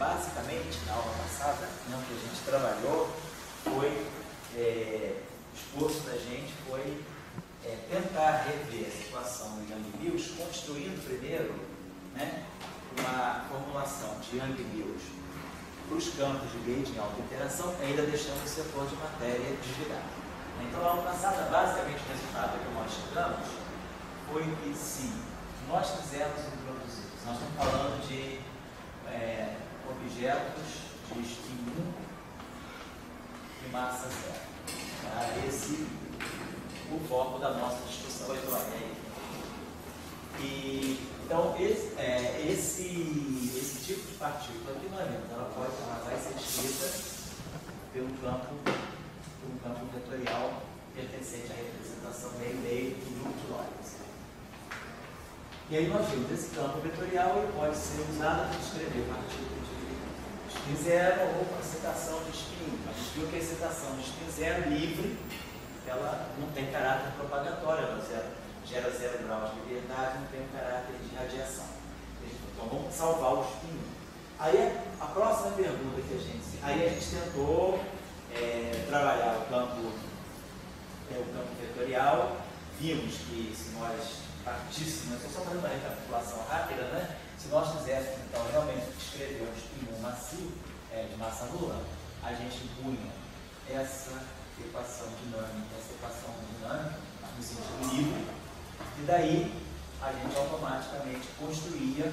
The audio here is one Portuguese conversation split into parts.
basicamente, na aula passada, né, o que a gente trabalhou foi, o esforço da gente foi tentar rever a situação do Young-Mills, construindo primeiro, né, uma formulação de Young-Mills para os campos de gauge em alta interação, ainda deixando o setor de matéria desligado. Então, a aula passada, basicamente, o resultado que nós chegamos foi que, se nós quisermos introduzir, nós estamos falando de objetos de spin 1 e massa zero. Tá? Esse é o foco da nossa discussão hoje. Então, esse tipo de partícula aqui, ela vai ser descrita pelo campo vetorial pertencente à representação meio-meio do grupo de Lorentz. E aí nós vimos esse campo vetorial, ele pode ser usado para descrever partículas de spin zero ou para excitação de spin 1. A gente viu que a excitação de spin zero livre, ela não tem caráter propagatório, ela gera 0 graus de liberdade, não tem um caráter de radiação. Então vamos salvar o spin 1. Aí a próxima pergunta que a gente tentou trabalhar o campo vetorial. Vimos que se nós partíssemos, estou só fazendo uma recapitulação rápida, né? Se nós quiséssemos então realmente descrever um spin 1 massivo, de massa nula, a gente punha essa equação dinâmica no sentido livre, e daí a gente automaticamente construía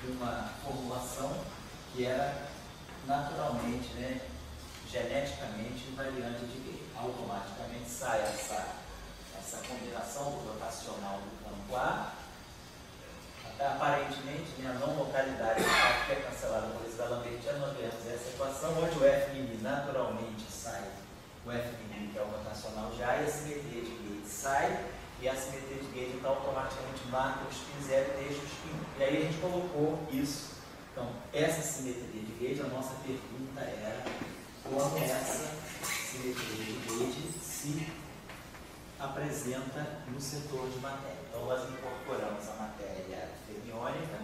uma formulação que era naturalmente, né, geneticamente invariante de gauge. Automaticamente sai essa combinação do rotacional do campo A, aparentemente, né, a não localidade que é cancelada por esse da Lambertiana, nós vemos essa equação onde o F' naturalmente sai, o F' que é o rotacional já, e a simetria de gauge sai, e a simetria de gauge então automaticamente marca o spin zero e deixa o spin 1. E aí a gente colocou isso. Então, essa simetria de gauge, a nossa pergunta era como essa simetria de gauge se apresenta no setor de matéria. Então, nós incorporamos a matéria fermiônica,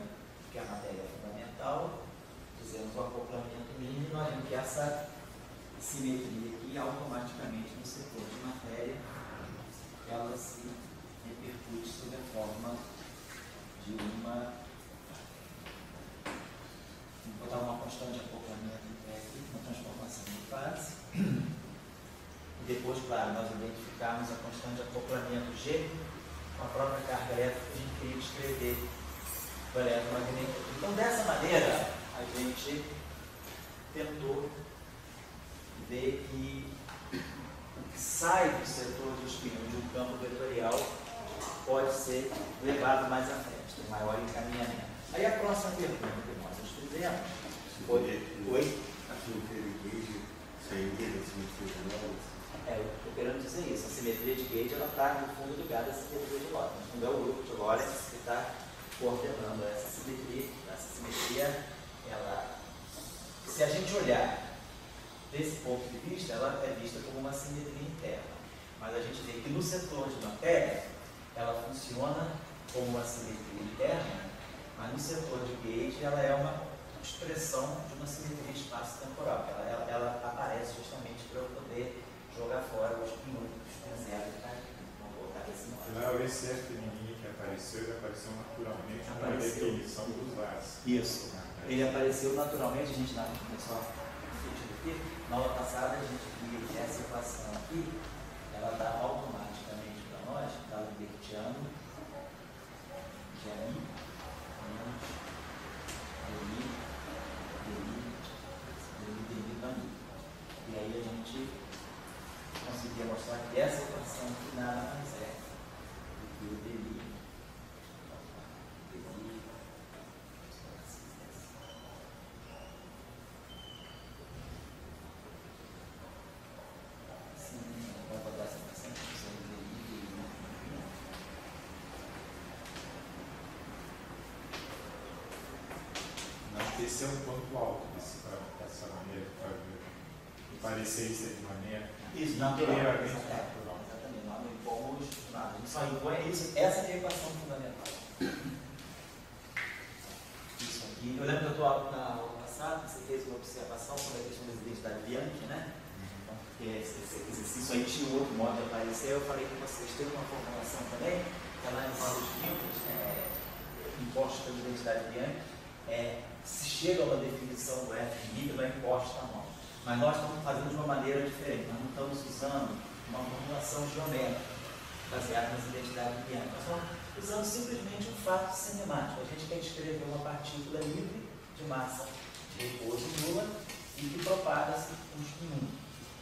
que é a matéria fundamental, fizemos o acoplamento mínimo, e nós vimos que essa simetria aqui, automaticamente no setor de matéria, ela se repercute sob a forma de uma constante de acoplamento aqui, uma transformação de fase. E depois, claro, nós identificamos a constante de acoplamento G com a própria carga elétrica que a gente queria descrever o eletromagnetismo. Então, dessa maneira, a gente tentou ver que o que sai do setor de spin de um campo vetorial pode ser levado mais à frente, tem maior encaminhamento. Aí a próxima pergunta que nós fizemos foi... Oi? A simetria de gauge sairia da simetria de Lorentz? Eu estou querendo dizer isso. A simetria de gauge está no fundo ligada à simetria de Lorentz. No fundo é o grupo de Lorentz que está coordenando essa simetria. Essa simetria, se a gente olhar desse ponto de vista, ela é vista como uma simetria interna. Mas a gente vê que no setor de matéria, ela funciona como uma simetria interna, mas no setor de gauge ela é uma expressão de uma simetria espaço-temporal. Ela aparece justamente para eu poder jogar fora os spin 1, os spin 0, vamos voltar desse modo. Afinal, esse F' que apareceu, ele apareceu naturalmente na definição dos lados. Isso. Ele apareceu naturalmente, a gente não começou a discutir aqui. Na aula passada, a gente viu que essa equação aqui, ela dá automaticamente para nós, da Lambertiano, que é I menos dI. E aí a gente conseguia mostrar que essa equação aqui nada mais é do que o dI. Esse é um ponto alto dessa maneira, de parecer ser de maneira inteiramente natural. Exatamente, nós não impomos nada, a gente só impõe isso, essa é a equação fundamental. eu lembro que eu estou na aula passada, você fez uma observação sobre a questão da identidade Bianchi, né? Então, porque esse exercício aí tinha outro modo de aparecer. Eu falei que vocês têm uma formulação também, que analisando os filtros impostos pela identidade Bianchi, se chega a uma definição do F líquido, é imposta à mão. Mas nós estamos fazendo de uma maneira diferente. Nós não estamos usando uma formulação geométrica baseada nas identidades Bianchi. Nós estamos usando simplesmente um fato cinemático. A gente quer descrever uma partícula livre de massa de repouso nula e que propaga-se um spin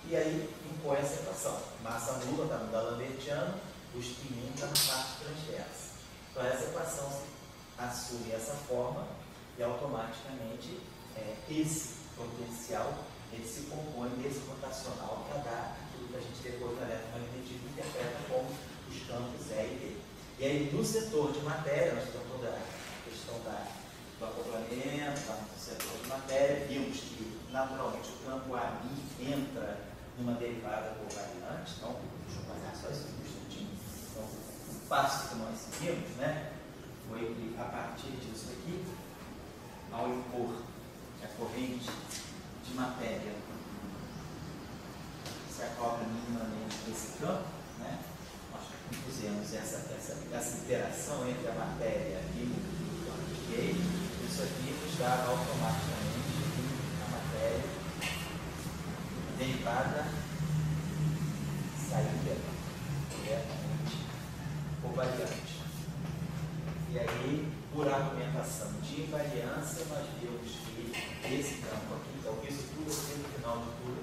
1. E aí impõe essa equação. Massa nula está no D'Alembertiano, o spin 1 está na parte transversa. Então essa equação assume essa forma e automaticamente esse potencial ele se compõe desse rotacional para dar aquilo que a gente depois no eletromagnetismo interpreta como os campos E e D. E aí no setor de matéria, nós temos toda a questão do acoplamento, no setor de matéria, vimos que naturalmente o campo AB entra numa derivada covariante. Então, deixa eu passar só isso um instantinho. Então, o passo que nós seguimos, né, foi que a partir disso aqui, ao impor a corrente de matéria se acopla minimamente nesse campo, né, nós impusemos essa interação entre a matéria e o campo de Gauge. Isso aqui nos dava automaticamente a matéria derivada saída diretamente covariante. E aí, por argumentação de invariância, nós vimos que esse campo aqui, então isso tudo aqui no final de tudo,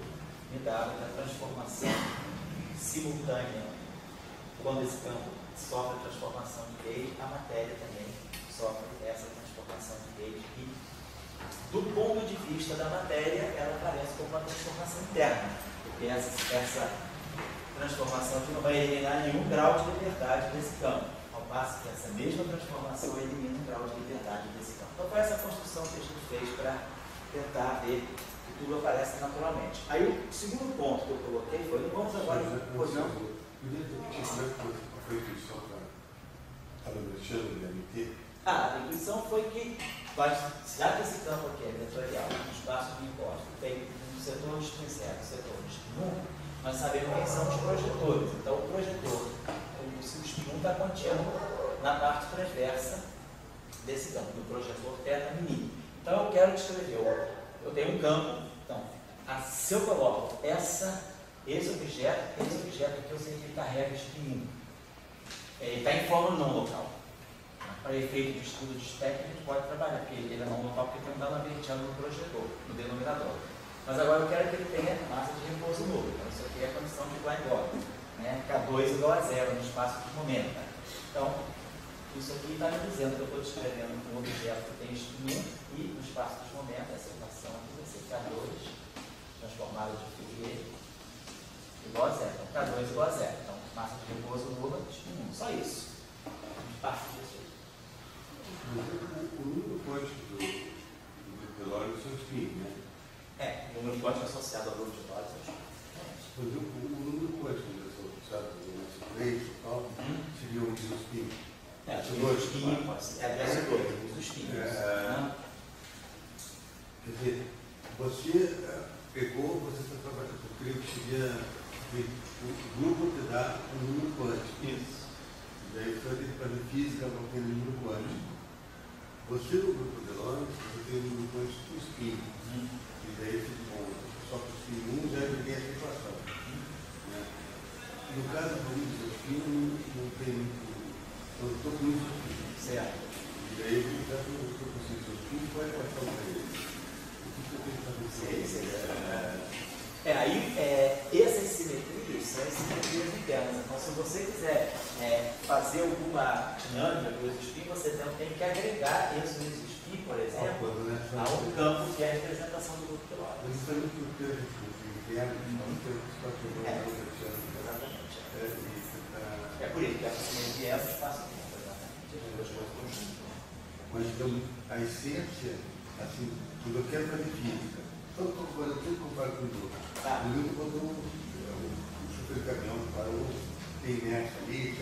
me dava a transformação simultânea. Quando esse campo sofre a transformação de Gauge, a matéria também sofre essa transformação de Gauge. E, do ponto de vista da matéria, ela aparece como uma transformação interna, porque essa transformação aqui não vai eliminar nenhum grau de liberdade desse campo. Ao passo que essa mesma transformação elimina um grau de liberdade desse campo. Então foi essa construção que a gente fez para tentar ver que tudo aparece naturalmente. Aí o segundo ponto que eu coloquei foi, vamos agora... Pois não? Podia ter como é que foi a intuição para a Alexandre de MT? A intuição foi que, já que esse campo aqui é vetorial, um espaço de imposto, tem um setor de spin 0, um setor de spin 1, nós sabemos quem são os projetores. Então o projetor, se o spin 1 está contido na parte transversa desse campo, do projetor θ mini. Então eu quero descrever, eu tenho um campo, então, se eu coloco esse objeto aqui, eu sei que ele carrega spin 1. Ele está em forma não local. Para efeito de estudo de espectro, a gente pode trabalhar, porque ele é não local, porque tem um D'Alembertiano no projetor, no denominador. Mas agora eu quero que ele tenha massa de repouso nulo. Então isso aqui é a condição de Klein-Bode, né? K2 igual a zero no espaço de momento. Então, isso aqui está me dizendo que eu estou descrevendo um objeto que tem spin 1 e no espaço de momento, essa equação aqui vai ser K2 transformada de Fourier igual a zero. Então, K2 igual a zero. Então, massa de repouso nula, spin 1. Só isso. Parte disso aí. O número quântico do Delório são spin, né? O número quântico associado ao número de Delório são spin. Mas o número quântico associado ao número 3 e tal, seria o isospin. O spin pode ser. O spin. Quer dizer, você pegou, você está trabalhando, eu creio que seria o grupo te dá um número quântico. Isso. Daí você vai ter que fazer física para ter um número quântico. Você no grupo de Lorentz, você tem um número quântico do spin. E daí esse ponto. Só que o spin 1 já tem essa equação. Né? No caso do spin, não tem muito. Eu estou com isso aqui. Certo. E daí eu já estou com isso aqui, qual é a equação para ele? O que eu tenho que fazer? Essas simetrias são as simetrias internas. Então, se você quiser fazer alguma dinâmica do isospin, você tem que agregar esse isospin, por exemplo, a um campo que é a representação do grupo de Lorentz. Mas isso é muito importante, porque é muito Exatamente. É por isso que a simetria é o espaço-tempo, exatamente. Mas então, a essência, assim, quando eu quero fazer física, tudo comparo com o outro. Por exemplo, quando o supercaminhão parou, tem inércia ali, etc.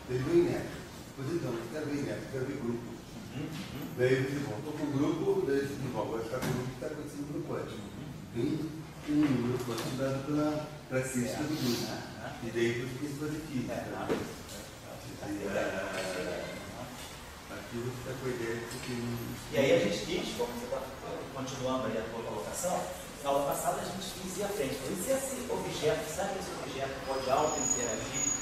Ele viu inércia. Pois então, eu quero ver inércia, eu quero ver grupo. Daí você volta com o grupo, daí você vai ficar com o grupo que está acontecendo no código. Tem um número quântico dado pela crítica do grupo. E daí você tem que fazer física. Aqui você está com a ideia de que... E aí a gente diz, como você está continuando aí a tua colocação, na aula passada a gente dizia à frente, e se esse objeto, sabe que esse objeto pode auto-interagir?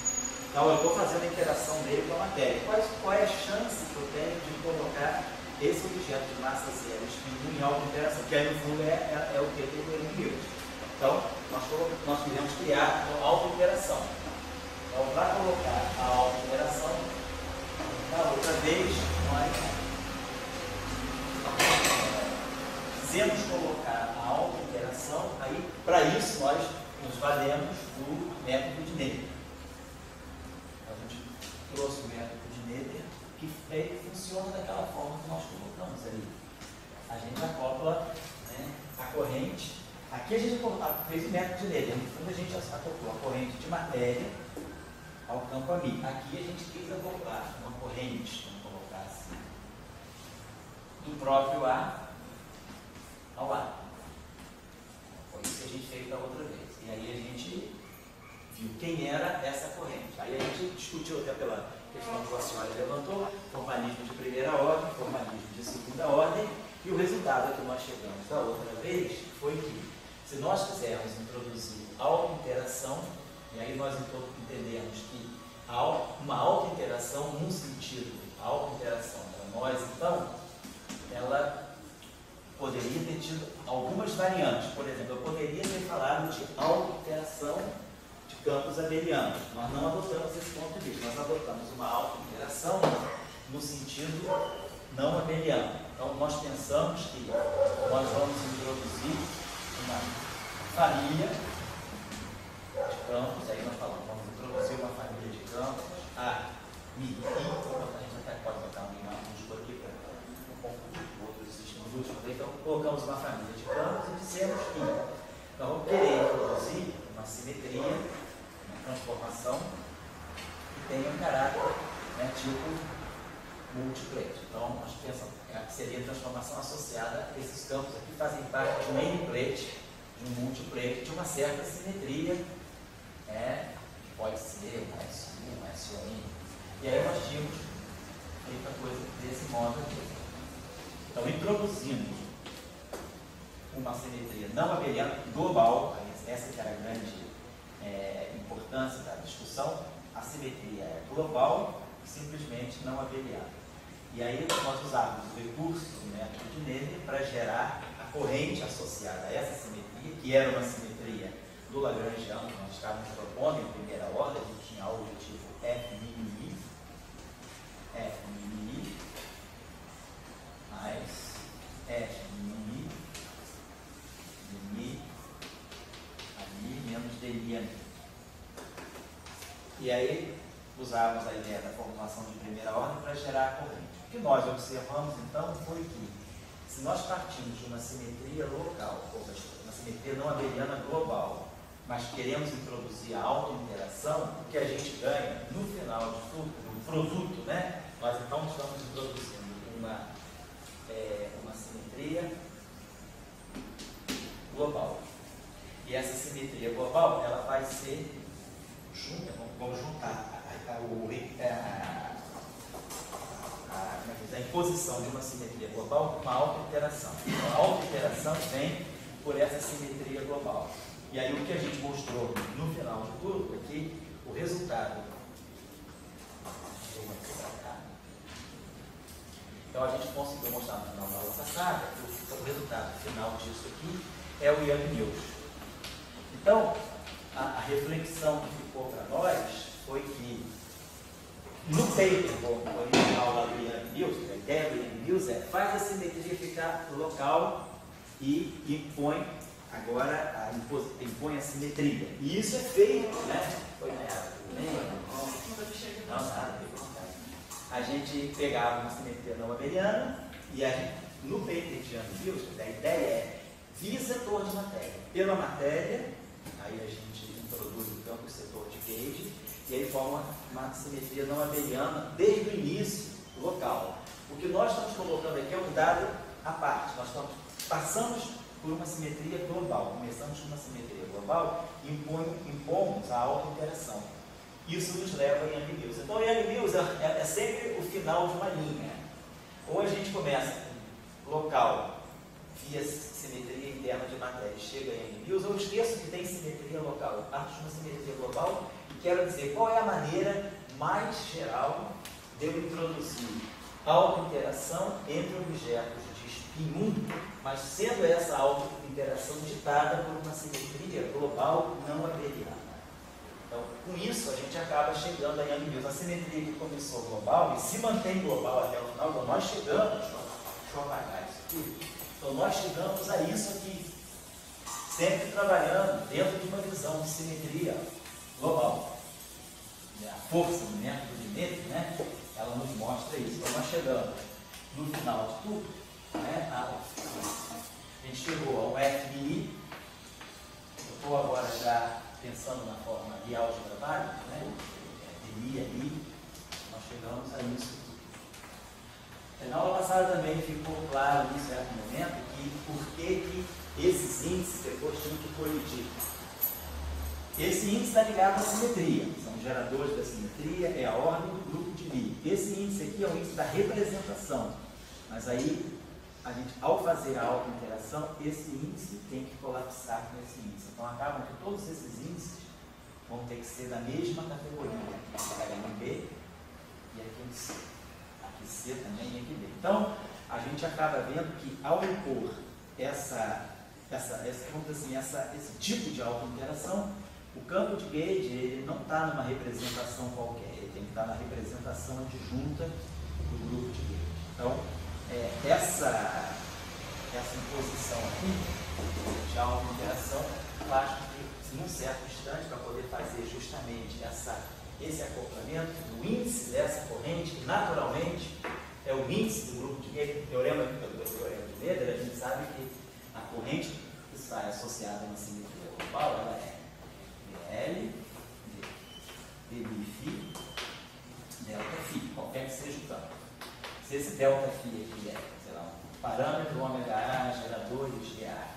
Então eu estou fazendo a interação dele com a matéria. Qual é a chance que eu tenho de colocar esse objeto de massa zero em auto-interação? Que aí no fundo é o que do Newton. Então nós queremos criar uma auto-interação. Então para colocar a auto-interação, na outra vez nós quisemos colocar a auto-interação, aí para isso nós nos valemos do método de Napier. A gente trouxe o método de Napier, que funciona daquela forma que nós colocamos ali. A gente acopla, né, a corrente. Aqui a gente fez o método de Napier, no fundo a gente acoplou a corrente de matéria ao campo amigo. Aqui a gente quis acoplar uma corrente, vamos colocar assim, do próprio ar ao ar. Foi isso que a gente fez da outra vez. E aí a gente viu quem era essa corrente. Aí a gente discutiu até pela questão que a senhora levantou, formalismo de primeira ordem, formalismo de segunda ordem, e o resultado a que nós chegamos da outra vez foi que, se nós quisermos introduzir auto-interação, e aí nós então entendemos que uma auto-interação num sentido, a auto-interação para nós, então, ela poderia ter tido algumas variantes. Por exemplo, eu poderia ter falado de auto-interação de campos abelianos. Nós não adotamos esse ponto de vista, nós adotamos uma auto-interação no sentido não abeliano. Então, nós pensamos que nós vamos introduzir uma família de campos, aí nós falamos, vamos introduzir uma família de campos, a gente até pode botar um minúsculo aqui para não confundir com outros sistemas múltiplos. Então, colocamos uma família de campos e dissemos que nós vamos querer introduzir uma simetria, uma transformação que tenha um caráter, né, tipo multiplate. Então, nós pensamos que seria a transformação associada a esses campos aqui, fazem parte de um n-plate, de um multiplate, de uma certa simetria, que pode ser um S1, um SON. E aí nós tínhamos feito a coisa desse modo aqui. Então, introduzimos uma simetria não abeliana global, essa que era a grande importância da discussão. A simetria é global e simplesmente não abeliana. E aí nós usávamos o recurso do método de Napier para gerar a corrente associada a essa simetria, que era uma simetria do Lagrangiano, que nós estávamos propondo em primeira ordem, a gente tinha algo do tipo F mini mais F mini ali menos DI ali. E aí usávamos a ideia da formulação de primeira ordem para gerar a corrente. O que nós observamos então foi que, se nós partimos de uma simetria local, ou uma simetria não abeliana global, mas queremos introduzir a auto-interação, o que a gente ganha no final de tudo, no produto, né? Nós então estamos introduzindo uma simetria global. E essa simetria global, ela vai ser junta, vamos juntar a imposição de uma simetria global com uma auto-interação. Então, a auto-interação vem por essa simetria global. E aí o que a gente mostrou no final de tudo é que o resultado... Então a gente conseguiu mostrar no final da aula passada que o resultado final disso aqui é o Yang-Mills. Então, a reflexão que ficou para nós foi que no paper original lá do Yang-Mills, a ideia do Yang-Mills faz a simetria ficar local e impõe agora impõe a simetria. E isso é feito, né? Foi a gente pegava uma simetria não abeliana e no paper de Yang-Mills, a ideia é via setor de matéria. Pela matéria, aí a gente introduz o campo de setor de gauge e aí forma uma simetria não abeliana desde o início local. O que nós estamos colocando aqui é um dado à parte. Nós passamos por uma simetria global. Começamos com uma simetria global e impomos a auto-interação. Isso nos leva a Yang Mills. Então, o Yang Mills é sempre o final de uma linha. Ou a gente começa local, via simetria interna de matéria, chega a Yang Mills, ou eu esqueço que tem simetria local. Eu parto de uma simetria global e quero dizer qual é a maneira mais geral de eu introduzir auto-interação entre objetos de spin 1, mas sendo essa auto-interação ditada por uma simetria global não abeliana. Então, com isso, a gente acaba chegando a Yang Mills. A simetria que começou global e se mantém global até o final, então nós chegamos, deixa eu apagar isso aqui, então nós chegamos a isso aqui, sempre trabalhando dentro de uma visão de simetria global. A força do método de Metz, né, ela nos mostra isso. Então nós chegamos no final de tudo, né, a gente chegou ao FMI. Eu estou agora já pensando na forma de álgebra válida, né, FMI ali, nós chegamos a isso tudo. Na aula passada também ficou claro, em certo momento, que por que esses índices depois tinham que colidir. Esse índice está ligado à simetria, são geradores da simetria, é a ordem do grupo de Lie. Esse índice aqui é o índice da representação, mas aí, a gente, ao fazer a auto-interação, esse índice tem que colapsar nesse índice. Então, acabam que todos esses índices vão ter que ser da mesma categoria. Aqui em B e aqui em C. Aqui C também e aqui B. Então, a gente acaba vendo que, ao impor esse tipo de auto-interação, o campo de Gauge ele não está numa representação qualquer, ele tem que estar na representação adjunta do grupo de Gauge. Então, essa imposição aqui de auto-interação faz com que, num certo instante, para poder fazer justamente esse acoplamento, o índice dessa corrente, que naturalmente é o índice do grupo de Gauge, o teorema de Meder, a gente sabe que a corrente que está associada a uma simetria global, ela é L, dφ, delta φ, qualquer que seja o campo. Se esse delta φ aqui é, sei lá, um parâmetro ômega A, geradores de A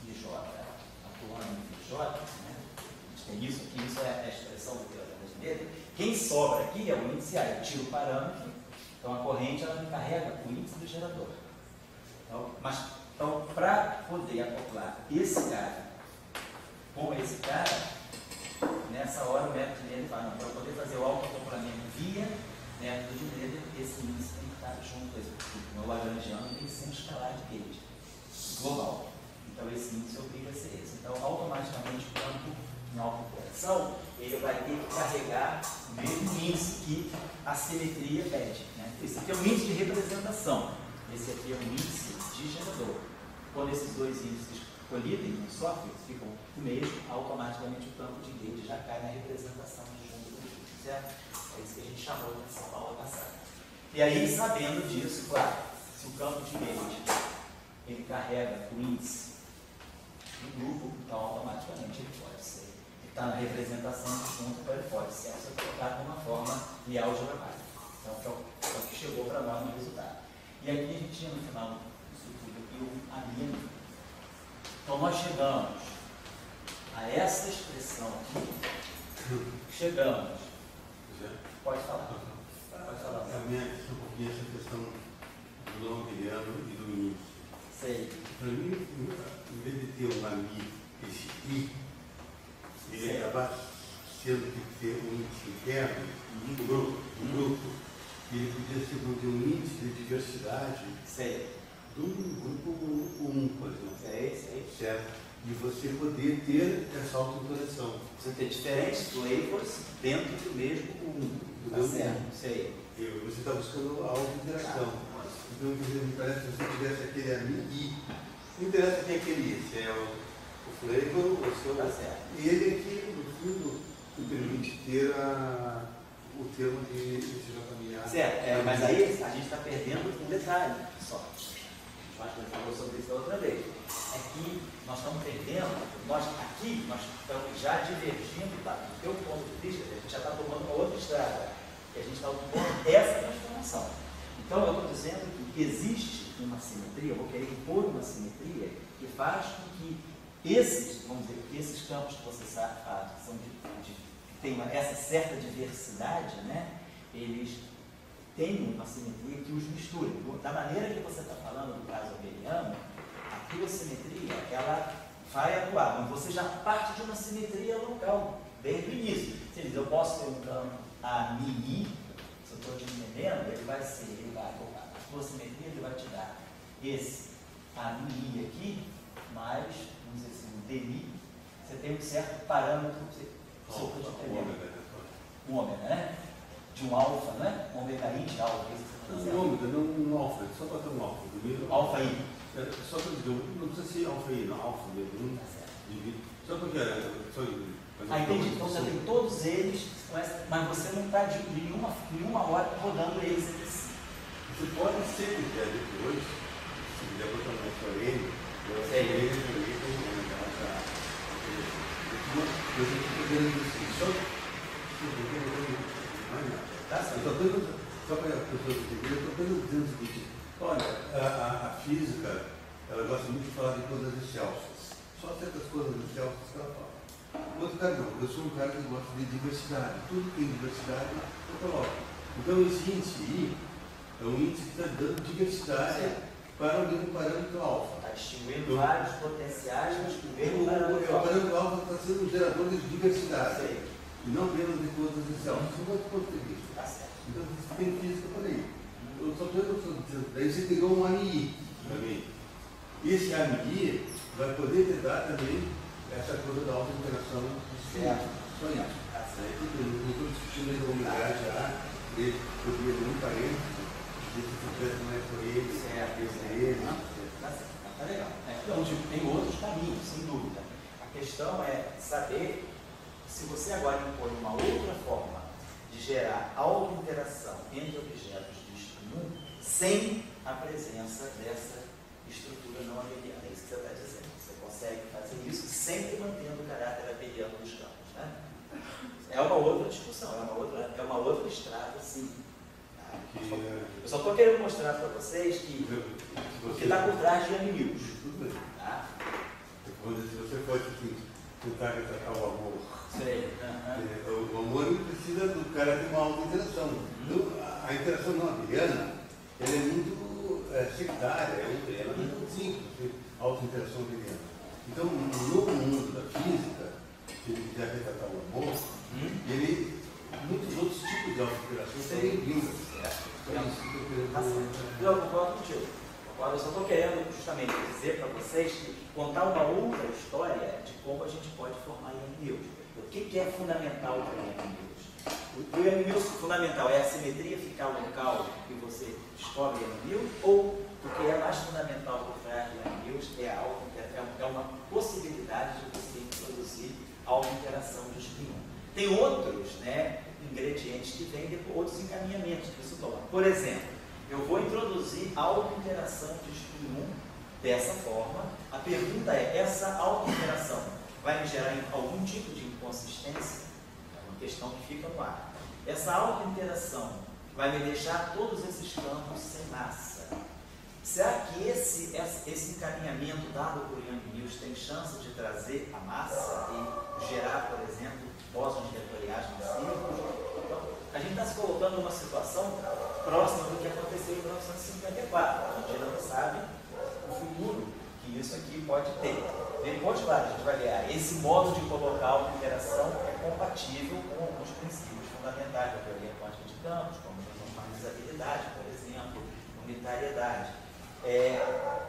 e J, atuando em J, né? A gente tem isso aqui, isso é a expressão do teorema de Meder. Quem sobra aqui é o índice A, eu tiro o parâmetro, então a corrente ela me carrega o índice do gerador. Então, para poder acoplar esse cara com esse cara, nessa hora o método de Meder fala, não, para poder fazer o autoacoplamento via método de Meder, esse índice tem que estar junto a esse no lagrangiano tem que ser um escalar de Gauge global. Então esse índice obriga a ser esse. Então automaticamente o campo em auto-interação ele vai ter que carregar o mesmo índice que a simetria pede. Né? Esse aqui é um índice de representação, esse aqui é um índice de gerador. Quando esses dois índices colidem no software, ficam o mesmo, automaticamente o campo de Gauge já cai na representação de junto do grupo, certo? É isso que a gente chamou nessa aula passada. E aí, sabendo disso, claro, se o campo de Gauge ele carrega o índice do grupo, então automaticamente ele pode ser, ele está na representação de junto, então ele pode ser colocado de uma forma de álgebra válida. Então, é o que chegou para nós no resultado. E aqui a gente tinha no final disso tudo aqui o amino. Então nós chegamos a essa expressão aqui, chegamos. Pode falar. Pode falar. A minha questão é essa questão do longiliano e do índice. Sei. Para mim, em vez de ter um ami, esse I, ele acaba tendo que ter um índice interno do grupo. Ele podia ser um índice de diversidade. Sei. Do grupo 1, por exemplo. Sei. Certo? E você poder ter essa auto-interação. Você ter diferentes flavors dentro do mesmo 1. Tá certo? Sei. E você está buscando a auto-interação. Então, quer dizer, me parece que se você tivesse aquele I. Não interessa quem é aquele I, se é o flavor ou o seu. Tá certo. E ele aqui, no fundo, me permite ter o termo de familiar. Certo, mas aí a gente está perdendo um detalhe só. Acho que ele falou sobre isso da outra vez. É que nós estamos perdendo, nós estamos já divergindo, tá? Do teu ponto de vista, a gente já está tomando uma outra estrada. E a gente está ocupando essa transformação. Então, eu estou dizendo que existe uma simetria, eu vou querer impor uma simetria que faz com que esses, vamos dizer, que esses campos que você sabe, são que tem essa certa diversidade, né, eles têm uma simetria que os mistura. Da maneira que você está falando do caso abeliano, a tua simetria, ela vai atuar, mas você já parte de uma simetria local, desde o início. Você diz, eu posso ter um campo AMI, se eu estou diminuindo, a tua simetria ele vai te dar esse AMI aqui, mais, vamos dizer assim, um DMI, você tem um certo parâmetro, um ômega, né? De um alfa, né? Um ômega I de alfa. Um ômega, não um alfa, só para ter um alfa. Alfa I. Só para dizer, não precisa ser alfa I, não, alfa mesmo. Só porque entendi. Então você tem todos eles, mas você não está de nenhuma hora rodando eles entre si. Você pode ser quiser depois, se quiser botar uma N, eu sei ele com eu estou querendo assim, só para a pessoa entender, eu estou dizendo o seguinte, olha, a física, ela gosta muito de falar de coisas excelsas, só certas coisas excelsas que ela fala. Outro cara não, eu sou um cara que gosta de diversidade, tudo que tem diversidade eu coloco. Então esse índice I é um índice que está dando diversidade para o mesmo parâmetro alfa. Está distinguindo vários potenciais, mas o mesmo parâmetro alfa. O parâmetro alfa está sendo um gerador de diversidade. Sim. E não apenas de coisas excelsas. Isso é um outro ponto de vista. Tá certo. Então você tem física por aí. Eu só estou dizendo, daí você pegou um AMI também. E esse AMI vai poder te dar também essa coisa da alta interação do sistema. Só isso. Não estou discutindo ainda a unidade já, ele poderia ter um parênteses, se tivesse mais por ele, ele. Tá legal. Então, tem outros caminhos, sem dúvida. A questão é saber se você agora impõe uma outra forma de gerar auto-interação entre objetos de estudo comum sem a presença dessa estrutura não abeliana. É isso que você está dizendo. Você consegue fazer isso sempre mantendo o caráter abeliano dos campos, né? É uma outra discussão, é uma outra estrada, sim. Eu só estou querendo mostrar para vocês que o que está por trás de N-News. Tá? Se você pode tentar retratar o amor. Sei. O amor não precisa do cara ter uma auto-interação. A interação não abeliana, ela é muito sectária, ela é muito simples, a auto-interação abeliana. Então, no mundo da física, se ele quiser retratar o amor, muitos outros tipos de auto-interação seriam bem-vindas. Eu concordo contigo. Eu só estou querendo justamente dizer para vocês que contar uma outra história de como a gente pode formar N-News. O que é fundamental para o N-News? O N-News fundamental é a simetria ficar local que você descobre N-News, ou o que é mais fundamental por trás do N-News é uma possibilidade de você introduzir auto-interação de spin. Tem outros, né, ingredientes que vêm depois, outros encaminhamentos que isso toma. Por exemplo, eu vou introduzir auto-interação de spin 1 dessa forma. A pergunta é, essa auto-interação vai me gerar algum tipo de inconsistência? É uma questão que fica no ar. Essa auto-interação vai me deixar todos esses campos sem massa. Será que esse encaminhamento dado por Yang-Mills tem chance de trazer a massa e gerar, por exemplo, bósons vetoriais no círculo? Então, a gente está se colocando numa situação próxima do que aconteceu em 1954. A gente ainda não sabe o futuro que isso aqui pode ter. Depois, claro, a gente vai ver, esse modo de colocar uma interação é compatível com alguns princípios fundamentais da teoria quântica de campos, como a normalizabilidade, por exemplo, unitariedade.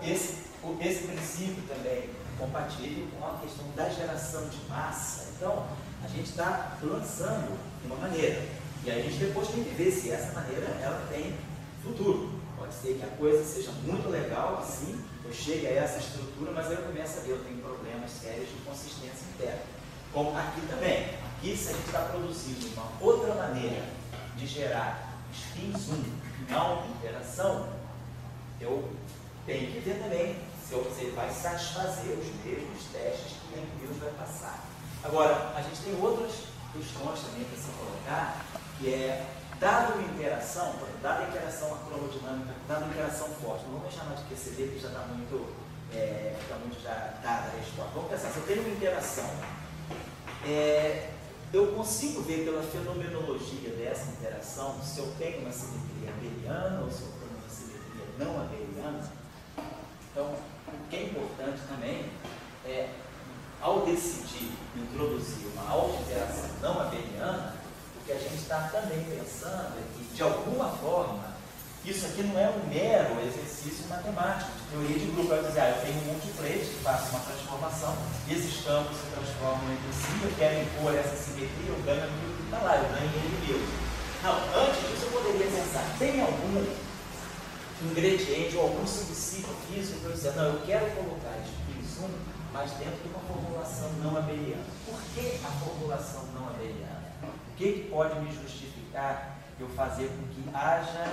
Esse princípio também é compatível com a questão da geração de massa. Então, a gente está lançando de uma maneira. E aí a gente depois tem que ver se essa maneira ela tem futuro. Pode ser que a coisa seja muito legal, assim, eu chegue a essa estrutura, mas aí eu começo a ver, eu tenho problemas sérios de consistência interna. Como aqui também. Aqui, se a gente está produzindo uma outra maneira de gerar spins 1 não interação, eu tenho que ver também se ele vai satisfazer os mesmos testes que o Yang-Mills vai passar. Agora, a gente tem outras questões também para se colocar, que é dada uma interação, dada a interação acromodinâmica, dada a interação forte, não vamos chamar de QCD, que já está muito, já dada a resposta. Vamos pensar, se eu tenho uma interação, eu consigo ver pela fenomenologia dessa interação se eu tenho uma simetria abeliana ou se eu tenho uma simetria não abeliana. Então, o que é importante também é, ao decidir introduzir uma autointeração não abeliana, o que a gente está também pensando é que, de alguma forma, isso aqui não é um mero exercício matemático, de teoria de grupo. Eu vou dizer, eu tenho um multiplete que faz uma transformação, e esses campos se transformam entre si, eu quero impor essa simetria, eu ganho aquilo que está lá, eu ganho ele mesmo. Não, antes disso eu poderia pensar, tem algum ingrediente ou algum subsídio físico que eu dizer, não, eu quero colocar x1, mas dentro de uma formulação não abeliana. Por que a formulação não abeliana? O que pode me justificar eu fazer com que haja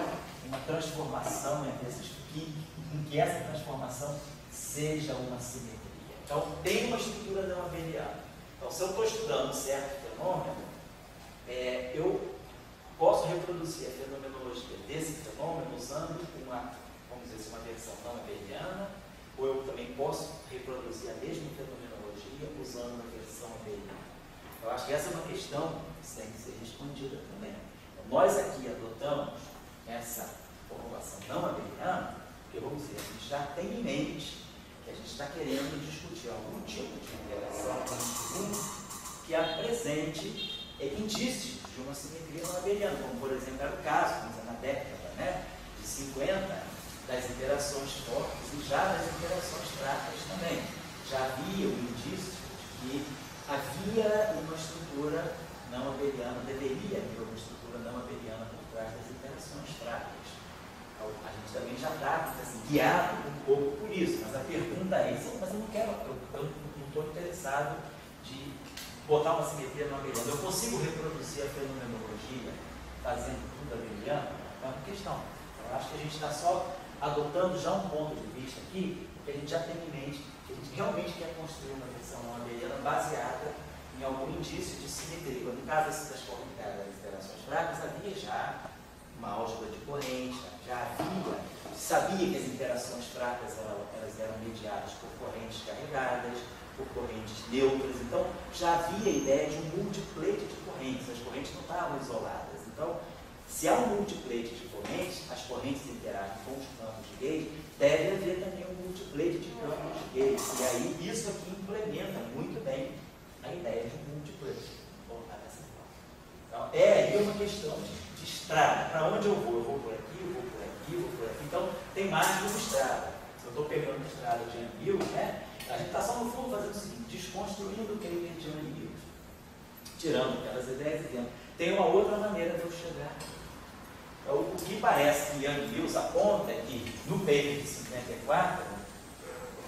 uma transformação entre esses em que essa transformação seja uma simetria? Então, tem uma estrutura não abeliana. Então, se eu estou estudando um certo fenômeno, eu posso reproduzir a fenomenologia desse fenômeno usando uma, vamos dizer, uma versão não abeliana, ou eu também posso reproduzir a mesma fenomenologia usando uma versão abeliana. Eu acho que essa é uma questão que tem que ser respondida também. Então, nós aqui adotamos essa formulação não abeliana, porque, vamos dizer, a gente já tem em mente que a gente está querendo discutir algum tipo de interação que apresente indícios de uma simetria não abeliana, como, por exemplo, era o caso, na década de 50, das interações fortes e já das interações fracas também. Já havia um indício de que havia uma estrutura não abeliana, deveria haver uma estrutura não abeliana por trás das interações fracas. Então, a gente também já está assim, guiado um pouco por isso, mas a pergunta é, mas eu não quero, eu não estou interessado de botar uma simetria não abeliana. Eu consigo reproduzir a fenomenologia fazendo tudo abeliano? É uma questão. Eu acho que a gente está só adotando já um ponto de vista aqui, que a gente já tem em mente, que a gente realmente quer construir uma versão não abeliana baseada em algum indício de simetria. Quando em caso das interações fracas, havia já uma álgebra de corrente, já havia, sabia que as interações fracas elas eram mediadas por correntes carregadas, por correntes neutras, então já havia a ideia de um multiplete de correntes, as correntes não estavam isoladas. Então, se há um multiplete de correntes, as correntes interagem com os campos de Gauge, deve haver também um multiplete de campos de Gauge. E aí, isso aqui implementa muito bem a ideia de um multiplete. Vou colocar dessa forma. Então, é aí uma questão de estrada. Para onde eu vou? Eu vou por aqui, eu vou por aqui, eu vou por aqui. Então, tem mais de uma estrada. Se eu estou pegando a estrada de Anvil, a gente está só no fundo fazendo o seguinte, desconstruindo o que é de Anvil. Tirando aquelas ideias e dizendo, tem uma outra maneira de eu chegar. Então, o que parece que Young Mills aponta é que no paper de 54,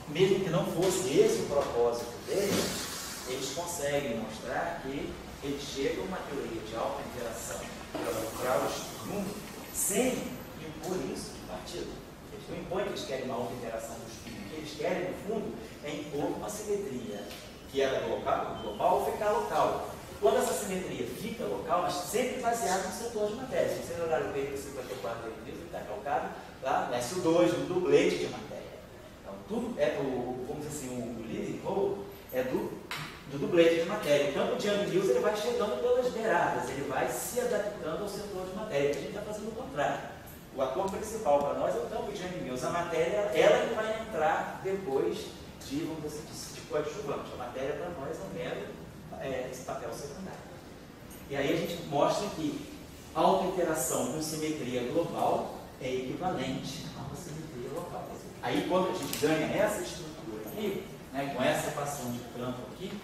mesmo que não fosse esse o propósito deles, eles conseguem mostrar que eles chegam a uma teoria de alta interação para o estudo sem impor isso de partido. Eles não impõem que eles querem uma alta interação do estudo. O que eles querem, no fundo, é impor uma simetria que era global ou ficar local. Quando essa simetria fica local, mas sempre baseada no setor de matéria. Se você olhar o paper 54 ele está calcado lá no SU2, no dublete de matéria. Então, tudo é vamos dizer assim, o leading flow é do dublete de matéria. O campo de Young-Mills ele vai chegando pelas beiradas, ele vai se adaptando ao setor de matéria, que a gente está fazendo o contrário. O ator principal para nós é o campo de Young-Mills. A matéria, ela que vai entrar depois de, vamos dizer assim, de coadjuvante. A matéria para nós é um mero esse papel secundário. E aí a gente mostra que alta interação com simetria global é equivalente a uma simetria local. Aí quando a gente ganha essa estrutura aqui, com essa equação de campo aqui,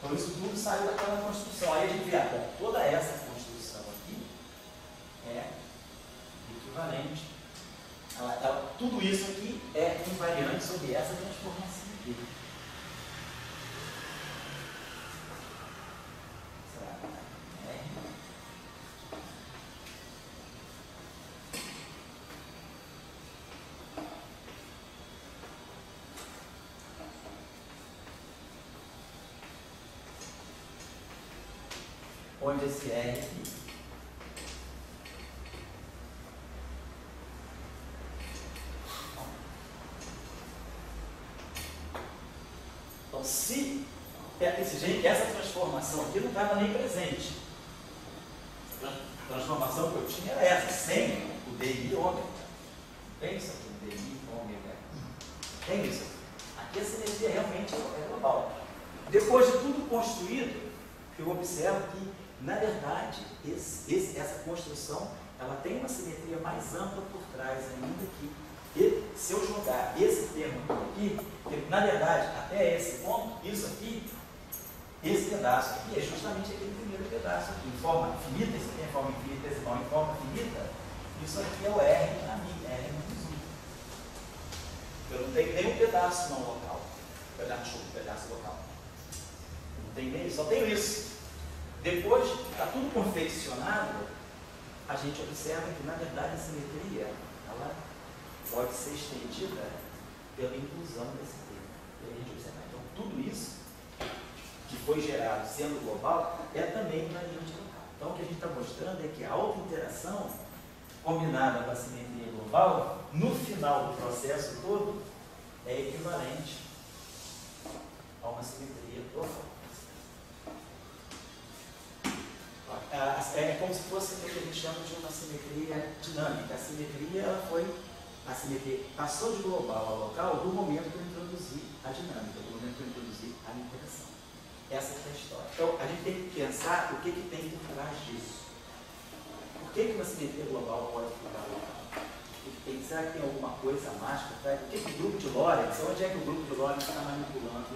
então isso tudo saiu daquela construção. Aí a gente vê, toda essa construção aqui é equivalente. Tudo isso aqui é invariante sobre essa transformação aqui. onde esse R aqui. Então, se essa transformação aqui não estava nem presente. A transformação que eu tinha era essa, sem o DI ômega. Tem isso aqui, o DI ômega. Tem isso aqui. Aqui a simetria realmente é global. Depois de tudo construído, eu observo que, na verdade, essa construção ela tem uma simetria mais ampla por trás ainda que. E se eu jogar esse termo aqui, porque, na verdade, até esse ponto, isso aqui, esse pedaço aqui é justamente aquele primeiro pedaço aqui, em forma finita, isso aqui é em forma infinitesimal, em forma finita, isso aqui é o R na minha, R menos 1. Eu não tenho nenhum pedaço não local, pedaço local. Eu não tenho nem isso, só tenho isso. Depois, está tudo confeccionado, a gente observa que, na verdade, a simetria, ela pode ser estendida pela inclusão desse termo. E a gente observa, então, tudo isso que foi gerado sendo global é também invariante local. Então, o que a gente está mostrando é que a auto-interação combinada com a simetria global, no final do processo todo, é equivalente a uma simetria global. É como se fosse o que a gente chama de uma simetria dinâmica. A simetria passou de global a local do momento que eu introduzi a dinâmica, do momento que eu introduzi a interação. Essa é a história. Então, a gente tem que pensar o que tem por trás disso. Por que uma simetria global pode ficar local? Será que tem alguma coisa mágica? O que o grupo de Lorentz, onde é que o grupo de Lorentz está manipulando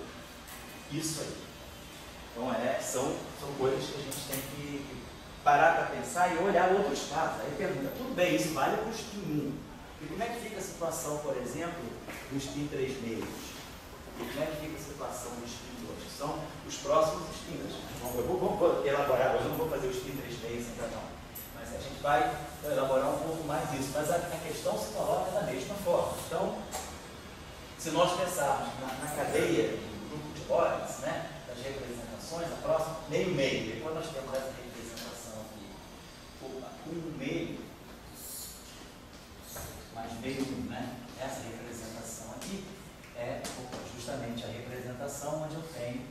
isso aí? Então, são coisas que a gente tem que parar para pensar e olhar outros casos. Aí pergunta, tudo bem, isso vale para o spin 1. E como é que fica a situação, por exemplo, do spin 3 meios? E como é que fica a situação do spin 2? Que são os próximos spins. Vamos elaborar, hoje eu não vou fazer o spin 3 meios ainda não. Mas a gente vai elaborar um pouco mais disso. Mas a questão se coloca da mesma forma. Então, se nós pensarmos na cadeia do grupo de Lorentz, né, das representações, a próxima, meio-meio. Depois nós temos essa representação aqui. Um meio, mais meio, né? Essa representação aqui é justamente a representação onde eu tenho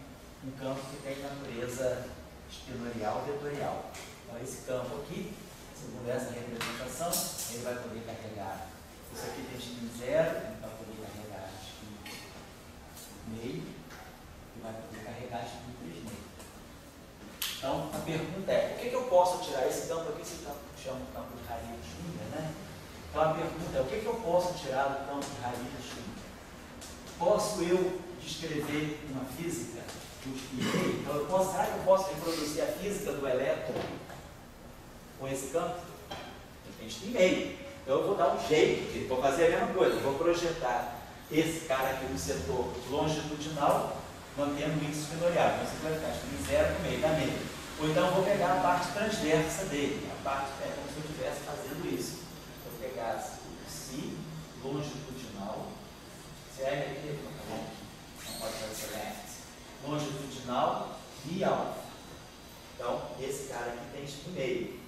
um campo que tem natureza espinorial vetorial. Então, esse campo aqui, segundo essa representação, ele vai poder carregar. Isso aqui tem spin 0, ele vai poder carregar spin meio e vai poder carregar spin 3 meio. Então, a pergunta é, por que eu posso tirar esse campo aqui, esse campo que chama de campo de raiz Júnior, né? Então, a pergunta é, o que eu posso tirar do campo de raiz Júnior? Posso eu descrever uma física do spin meio? Então, será que eu posso reproduzir a física do elétron com esse campo? Eu tenho spin meio. Então, eu vou dar um jeito, vou fazer a mesma coisa, vou projetar esse cara aqui no setor longitudinal, mantendo o índice espinorial. Então, você vai ficar spin 0 no meio, da meio. Ou então, eu vou pegar a parte transversa dele. A parte é como se eu estivesse fazendo isso. Eu vou pegar o si longitudinal, CR aqui, não pode fazer left, longitudinal e alfa. Então, esse cara aqui tem spin meio.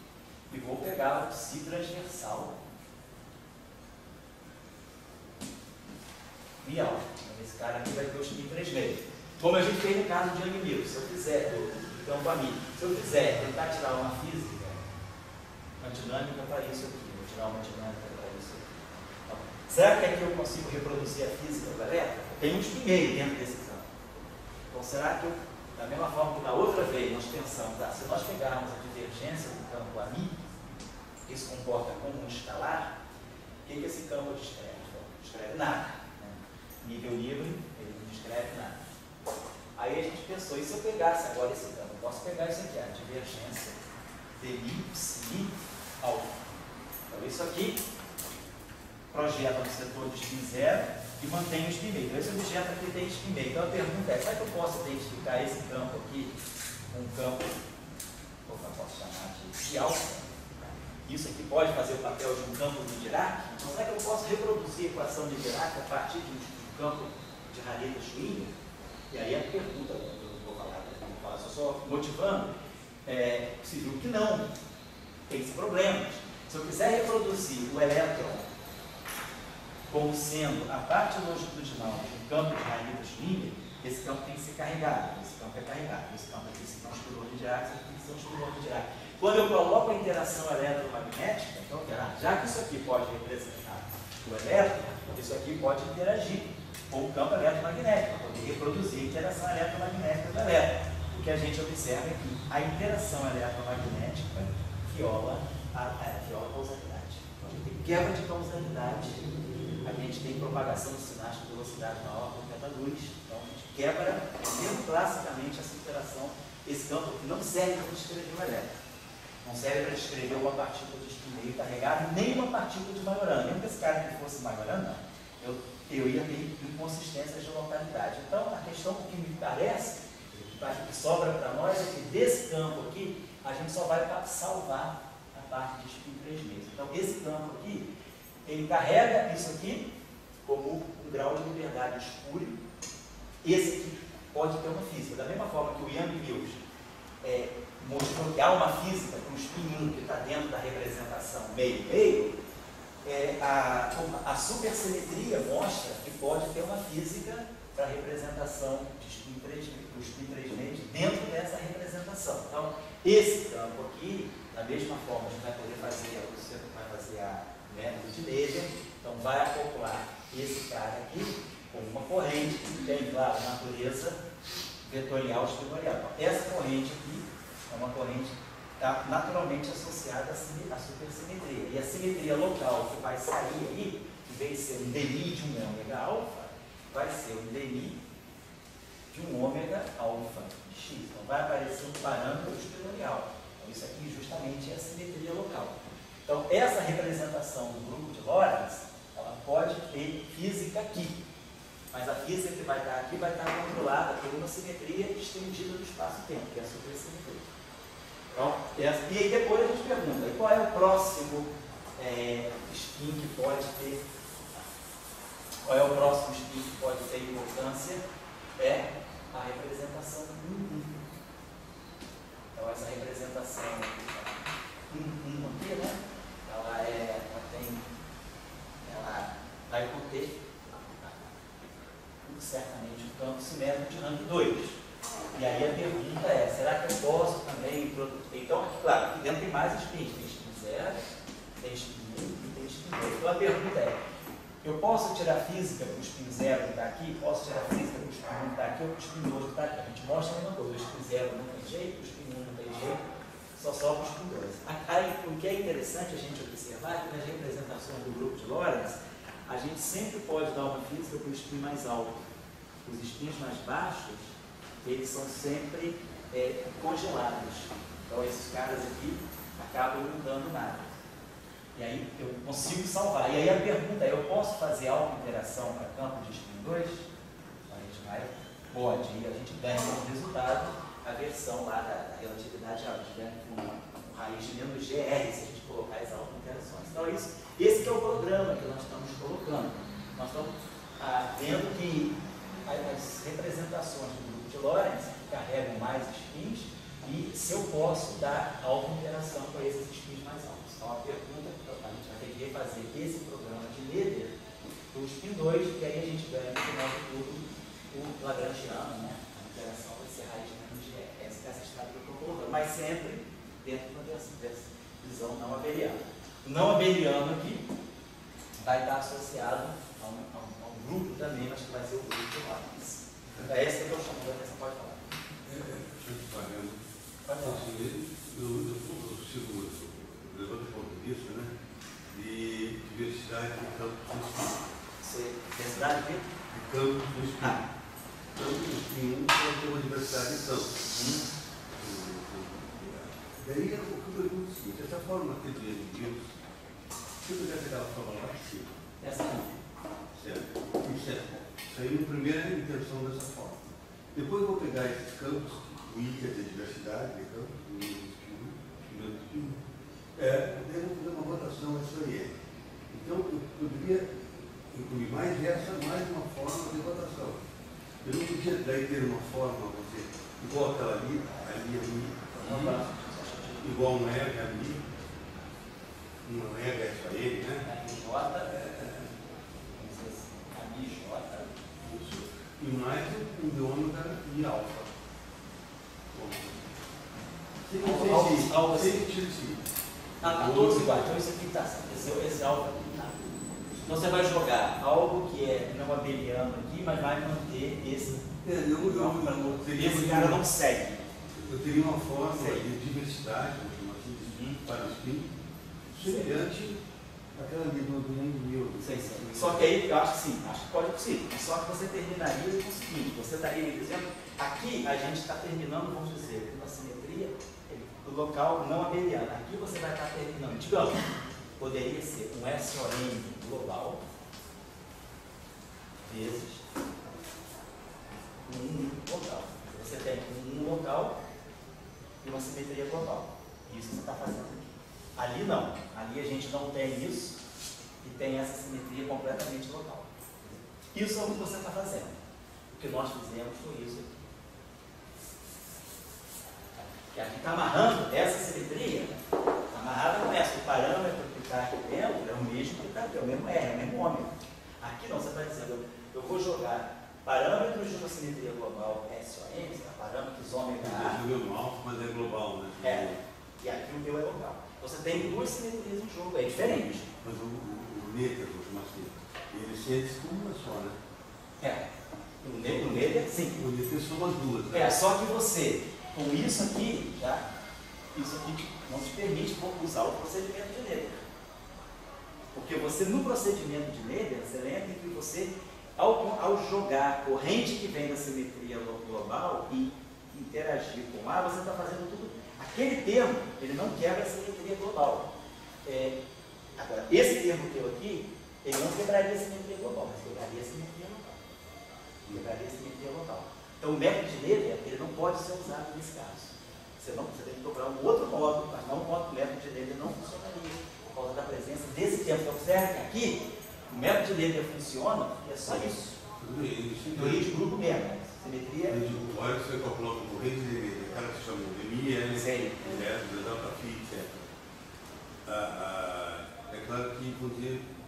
E vou pegar o si transversal e alfa. Então, esse cara aqui vai ter o spin 3 meio. Como a gente fez no caso de Yang-Mills, se eu fizer campo amigo, se eu quiser tentar tirar uma física, uma dinâmica para isso aqui, vou tirar uma dinâmica para isso aqui. Então, será que aqui eu consigo reproduzir a física do elétron? Tem um spin meio dentro desse campo. Então, será que da mesma forma que da outra vez nós pensamos, se nós pegarmos a divergência do campo amigo, que se comporta como um escalar, o que esse campo descreve? Então, não descreve nada. Né? Nível livre, ele não descreve nada. Aí a gente pensou, e se eu pegasse agora esse campo? Eu posso pegar isso aqui, a divergência de psi alfa. Então isso aqui projeta no setor de spin 0 e mantém o spin meio. Então esse objeto aqui tem spin meio. Então a pergunta é, será que eu posso identificar esse campo aqui com um campo, eu posso chamar de psi alfa? Isso aqui pode fazer o papel de um campo de Dirac? Então será que eu posso reproduzir a equação de Dirac a partir de um campo de Rayleigh-Schwinger? E aí a pergunta que eu vou falar, eu só motivando, se viu que não, tem esse problema. Se eu quiser reproduzir o elétron como sendo a parte longitudinal de um campo de raiz linear, esse campo tem que ser carregado, esse campo é carregado, esse campo aqui são os quilômetros de ar, esse aqui são os quilômetros de ar. Quando eu coloco a interação eletromagnética, então, já que isso aqui pode representar o elétron, isso aqui pode interagir com o campo eletromagnético, para poder reproduzir a interação eletromagnética do elétron. O que a gente observa é que a interação eletromagnética viola a causalidade. Então, a gente tem quebra de causalidade, a gente tem propagação de sinais com velocidade maior com teta luz, então a gente quebra, mesmo classicamente, essa interação, esse campo que não serve para descrever o elétron. Não serve para descrever uma partícula de spin meio carregado, nem uma partícula de Majorana. Mesmo que esse cara que fosse Majorana, eu ia ter inconsistências de localidade. Então, a questão que me parece, que sobra para nós, é que desse campo aqui, a gente só vai salvar a parte de spin 3 meses. Então, esse campo aqui, ele carrega isso aqui como um grau de liberdade espúrio. Esse aqui pode ter uma física. Da mesma forma que o Young Mills mostrou que há uma física para o spin 1 que está dentro da representação meio-meio, a supersimetria mostra que pode ter uma física para a representação do spin 3 meio dentro dessa representação. Então, esse campo aqui, da mesma forma, a gente vai poder fazer, a método de Leger, então vai acoplar esse cara aqui com uma corrente que tem, claro, natureza vetorial espinorial. Então, essa corrente aqui é uma corrente que está naturalmente associada à supersimetria. E a simetria local que vai sair aí, em vez de ser um dmi de um ômega alfa, vai ser um dmi de um ômega alfa de x. Então vai aparecer um parâmetro espinorial. Então isso aqui justamente é a simetria local. Então essa representação do grupo de Lorentz, ela pode ter física aqui. Mas a física que vai estar aqui vai estar controlada por uma simetria estendida do espaço-tempo, que é a supersimetria. Então, e aí depois a gente pergunta, qual é o próximo spin que pode ter? Qual é o próximo spin que pode ter importância? É a representação 1-1. Então essa representação 1-1 aqui, né? Ela vai conter certamente um campo simétrico de rank 2. E aí a pergunta é, será que eu posso também introduzir? Então, aqui, claro, aqui dentro tem mais spins, tem spin 0, tem spin 1 e tem spin 2. Então a pergunta é, eu posso tirar física para o spin 0 que está aqui? Posso tirar física para o spin 1 que está aqui ou para o spin 2 que está aqui? A gente mostra a mesma coisa, o spin 0 não tem jeito, o spin 1 não tem jeito, só sobra o spin 2. Aí, o que é interessante a gente observar é que nas representações do grupo de Lorentz, a gente sempre pode dar uma física para o spin mais alto. Os spins mais baixos, eles são sempre congelados. Então esses caras aqui acabam não dando nada. E aí eu consigo salvar. E aí a pergunta é, eu posso fazer auto-interação para campo de spin 2? A gente vai, pode, e a gente ganha como resultado a versão lá da relatividade, a gente ganha com raiz de menos GR, se a gente colocar as auto-interações. Então esse que é o programa que nós estamos colocando. Nós estamos vendo que as representações do grupo de Lorentz carregam mais spins e se eu posso dar auto-interação com esses spins mais altos. Então a pergunta, a gente vai ter que refazer esse programa de Leber para o spin 2, que aí a gente ganha no final do tudo o lagrangiano, né? A interação vai ser raiz de menos de essa escala que eu estou colocando, mas sempre dentro dessa visão não abeliana. O não abeliano aqui vai estar associado a um grupo também, mas que vai ser o grupo de Lorentz. É esse que eu estou chamando a atenção, pode falar. Deixa eu te pagar. Eu sigo levando o ponto disso, né? De diversidade de campos do spin. Diversidade de campos do spin. Então, o spin pode ter uma diversidade de campos. Daí o que eu pergunto é o seguinte, essa forma aqui do Mills, se eu fizesse aquela forma lá de cima. Essa aqui. Certo. Isso aí é a primeira intenção dessa forma. Depois eu vou pegar esses campos, o I quer dizer diversidade de campos, o I do spin, eu vou fazer uma rotação isso aí. Então eu poderia incluir mais uma forma de rotação. Eu não podia daí ter uma forma, você bota ela ali, igual um R ali, um R é só ele, né? J, Isso. E mais um de ômega e alfa. Tá todos iguais. Então isso aqui está certo. Esse alfa aqui está. Então você vai jogar algo que é não abeliano aqui, mas vai manter esse. Esse cara não segue. Eu teria uma forma de diversidade, para o espírito, semelhante àquela do mundo meu. Só que aí eu acho que sim, acho que pode ser possível. Só que você terminaria com o seguinte: você estaria me dizendo, aqui a gente está terminando, vamos dizer, uma simetria do local não abeliano. Aqui você vai estar terminando, digamos, poderia ser um SOM global vezes um local. Você tem um local e uma simetria global. Isso você está fazendo aqui. Ali não. Ali a gente não tem isso e tem essa simetria completamente local. Isso é o que você está fazendo. O que nós fizemos foi isso aqui. Que aqui está amarrando essa simetria, está amarrada com essa. O parâmetro que está aqui dentro é o mesmo que está aqui, é o mesmo R, é o mesmo ômega. Aqui não, você está dizendo, eu vou jogar parâmetros de uma simetria global SOM, parâmetros ômega A. Eu joguei um alfa, mas é global, né? E aqui o meu é local. Então você tem duas simetrias no jogo, é diferente. Mas o Neta, vou chamar assim, ele sente como uma só, né? O Neta, sim. O Neta são as duas. Né? Só que você, com isso aqui, isso aqui não te permite usar o procedimento de Neta. Porque você, no procedimento de Neta, você lembra que você, ao jogar a corrente que vem da simetria global e interagir com A, você está fazendo tudo. Aquele termo, ele não quebra a simetria global. Agora, esse termo teu aqui, ele não quebraria a simetria global, mas quebraria a simetria local. Quebraria a simetria local. Então, o método de Neder, ele não pode ser usado nesse caso. Você tem que procurar um outro modo, mas não o método de Neder não funcionaria por causa da presença desse termo. Então, observe que aqui, o método de Neder funciona, e é só isso. Teoria de grupo mesmo, simetria. Olha, você calculou a corrente de cara que se chama de de delta phi, etc. É claro que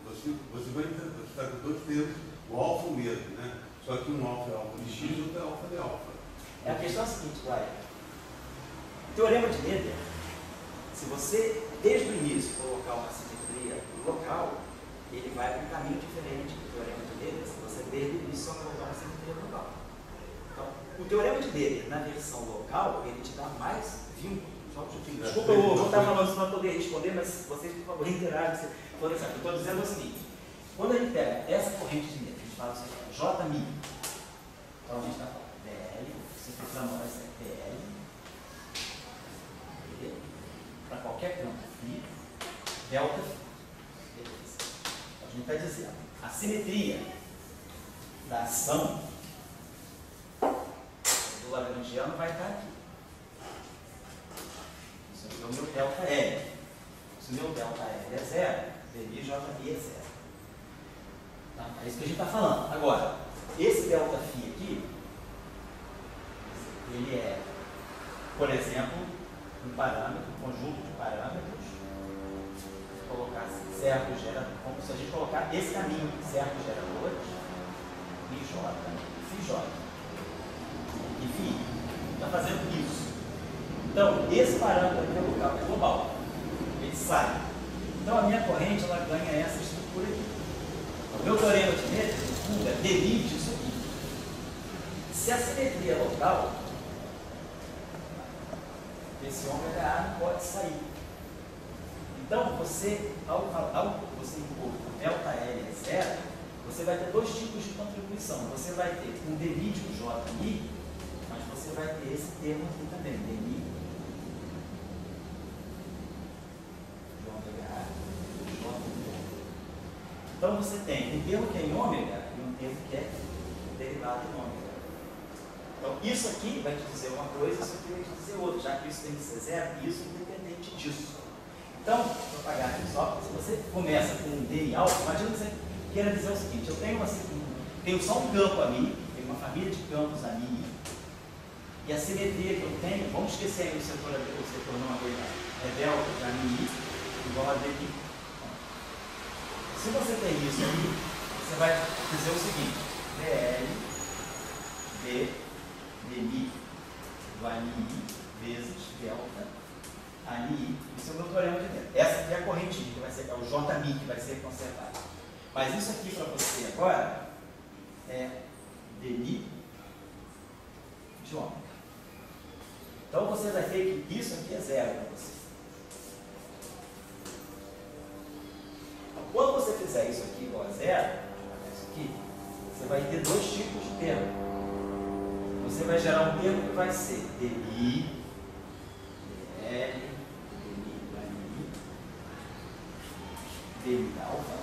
você vai estar com dois termos, o alfa mesmo, né? Só que um alfa é alfa de x e outro é alfa de alfa. A questão é a seguinte, o teorema de Neder, se você, desde o início, colocar uma simetria local, ele vai para um caminho diferente do teorema de Neder, se você desde o início só colocar uma simetria local. Então, o teorema de Neder, na versão local, ele te dá mais vínculo. Desculpa, eu vou estar falando isso para poder responder, mas vocês, por favor, interagem. Eu estou dizendo o seguinte: quando a gente pega essa corrente de Neder, a gente fala assim, J-μ. Então a gente está falando DL, se precisar não vai ser DL, para qualquer campo φ, delta φ. Beleza. A gente está dizendo, a simetria da ação do lagrangiano vai estar aqui. Isso aqui é o meu delta L. Se o meu delta L é zero, dmi JI é zero. Tá? É isso que a gente está falando. Agora, esse delta φ aqui, ele é, por exemplo, um parâmetro, um conjunto de parâmetros. Se colocar certo gera, como se a gente colocar esse caminho aqui, certo geradores, J, Φj. E Φ está fazendo isso. Então, esse parâmetro aqui é o local global. Ele sai. Então, a minha corrente ela ganha essa estrutura aqui. O meu teorema de Neder, fuga, delete isso aqui. Se a simetria é local, esse ômega A não pode sair. Então, você, ao você impor delta L é zero, você vai ter dois tipos de contribuição. Você vai ter um delírio JI, mas você vai ter esse termo aqui também, dmi de ômega A, J. Então, você tem um termo que é em ômega e um termo que é derivado em ômega. Então, isso aqui vai te dizer uma coisa, isso aqui vai te dizer outra, já que isso tem que ser zero, e isso independente disso. Então, vou apagar aqui só, se você começa com um DI alto, imagina que você queira dizer o seguinte: eu tenho só um campo ali, tenho uma família de campos ali, e a simetria que eu tenho, vamos esquecer aí o setor não abeliano. é delta de ANI igual a DNI. Se você tem isso aí, você vai dizer o seguinte: DL D DNI do ANI vezes delta ANI. Isso é o meu teorema de dentro. Essa aqui é a correntinha, que vai ser, é o JMI que vai ser conservado. Mas isso aqui para você agora é DNI de ômega. Então você vai ter que isso aqui é zero para você. Quando você fizer isso aqui igual a zero, isso aqui, você vai ter dois tipos de termo. Você vai gerar um termo que vai ser DNI, DL, DNI, DNI alfa,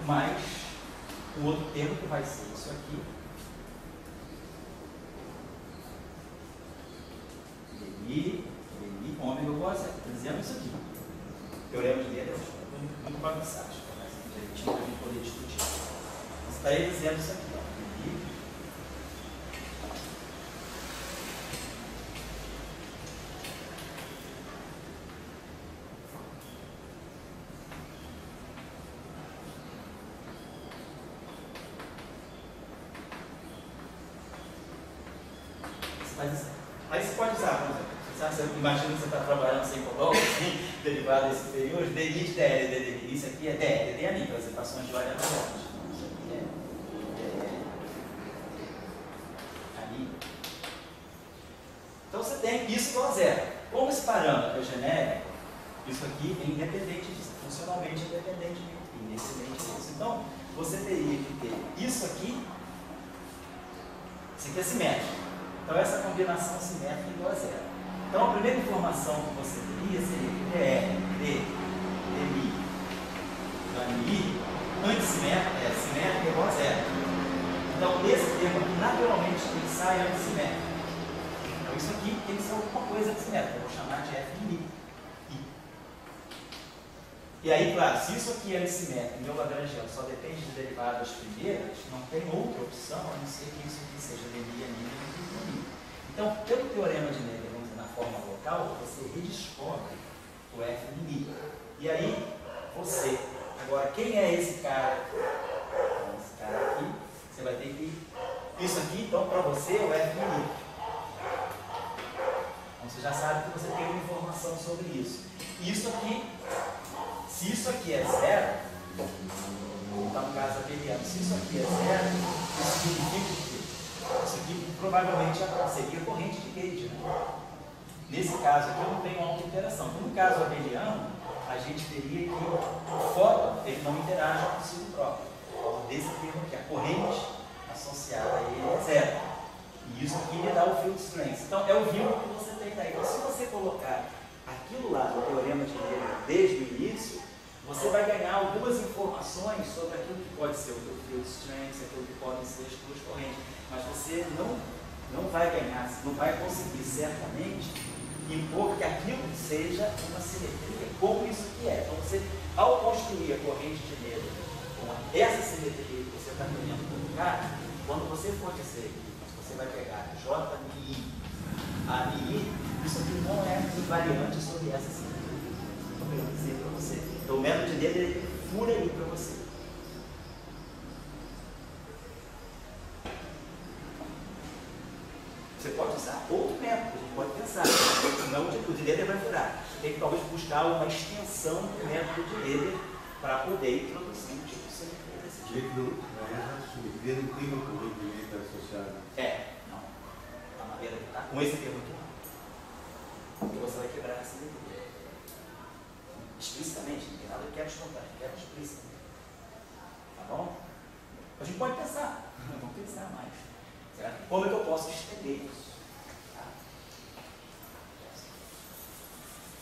mais o outro termo que vai ser isso aqui. DNI ômega igual a zero. Estou dizendo isso aqui. O teorema de Gödel é muito bagunçado, mas direitinho para a gente poder discutir. Você está aí dizendo isso aqui, ó. Aí você pode usar, por exemplo, você imagina que você está trabalhando sem cobol, sem derivadas superiores, DNI de DL, DNI, isso aqui é DL, DNI, para as equações de variáveis. Isso aqui é DL, ali. Então você tem isso igual a zero. Como esse parâmetro é genérico, isso aqui é independente disso, funcionalmente independente disso. Então, você teria que ter isso aqui é simétrico. Então, essa combinação simétrica igual a zero. Então, a primeira informação que você teria seria que DL, D, DMI, DNI, simétrica igual a zero. Então, esse termo aqui, naturalmente, ele sai antissimétrico. Então, isso aqui tem que ser alguma coisa antissimétrica. Eu vou chamar de FI. E aí, claro, se isso aqui é antissimétrico e meu Lagrangiano só depende de derivadas primeiras, não tem outra opção a não ser que isso aqui seja DNI, ANI. Então, pelo teorema de Gödel, vamos dizer, na forma local, você redescobre o FNI. E aí, você, agora, quem é esse cara? Esse cara aqui, você vai ter que... Isso aqui, então, para você, é o FNI. Então, você já sabe que você tem uma informação sobre isso. Isso aqui, se isso aqui é zero, está no caso abeliano, se isso aqui é zero, isso significa que isso aqui provavelmente seria corrente de Gauge, né? Nesse caso aqui eu não tenho alta interação. No caso abeliano, a gente teria que o fóton ele não interage consigo próprio. Desse termo aqui, a corrente associada a ele é zero. E isso aqui lhe dá o field strength. Então é o vínculo que você tem daí. Então se você colocar aquilo lá no teorema de Gödel desde o início, você vai ganhar algumas informações sobre aquilo que pode ser o teu field strength, aquilo que podem ser as tuas correntes. Mas você não vai ganhar, não vai conseguir certamente impor que aquilo seja uma simetria, como isso aqui é. Então você, ao construir a corrente de Gödel com essa simetria que você está querendo colocar, quando você for dizer que você vai pegar JMI, ANI, isso aqui não é invariante sobre essa simetria. Então eu vou dizer para você. Então o método de Gödel ele fura aí para você. Você pode usar outro método, a gente pode pensar, senão o de Gödel vai furar. Você tem que talvez buscar uma extensão do método de Gödel para poder introduzir um tipo de simetria desse tipo. A simetria não tem uma corrente de Gödel associada. Não. A maneira que está com esse termo aqui não. Porque você vai quebrar a simetria. Explicitamente, não tem nada de quebra espontânea, quebra explícita. Tá bom? A gente pode pensar, vamos pensar mais. Certo? Como é que eu posso estender isso? Tá?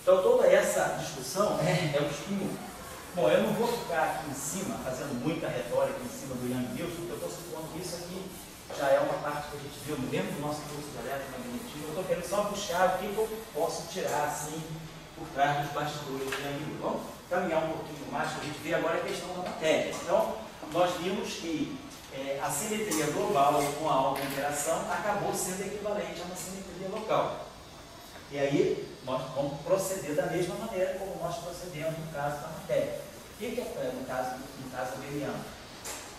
Então, toda essa discussão é o estímulo. Bom, eu não vou ficar aqui em cima, fazendo muita retórica em cima do Yang-Mills, porque eu estou supondo que isso aqui já é uma parte que a gente viu dentro do nosso curso de eletromagnetismo. Eu estou querendo só buscar o que eu posso tirar, assim, por trás dos bastidores do Yang-Mills. Vamos caminhar um pouquinho mais, para a gente ver agora a questão da matéria. Então, nós vimos que a simetria global com a alta interação acabou sendo equivalente a uma simetria local. E aí, nós vamos proceder da mesma maneira como nós procedemos no caso da matéria. O que é no caso abeliano?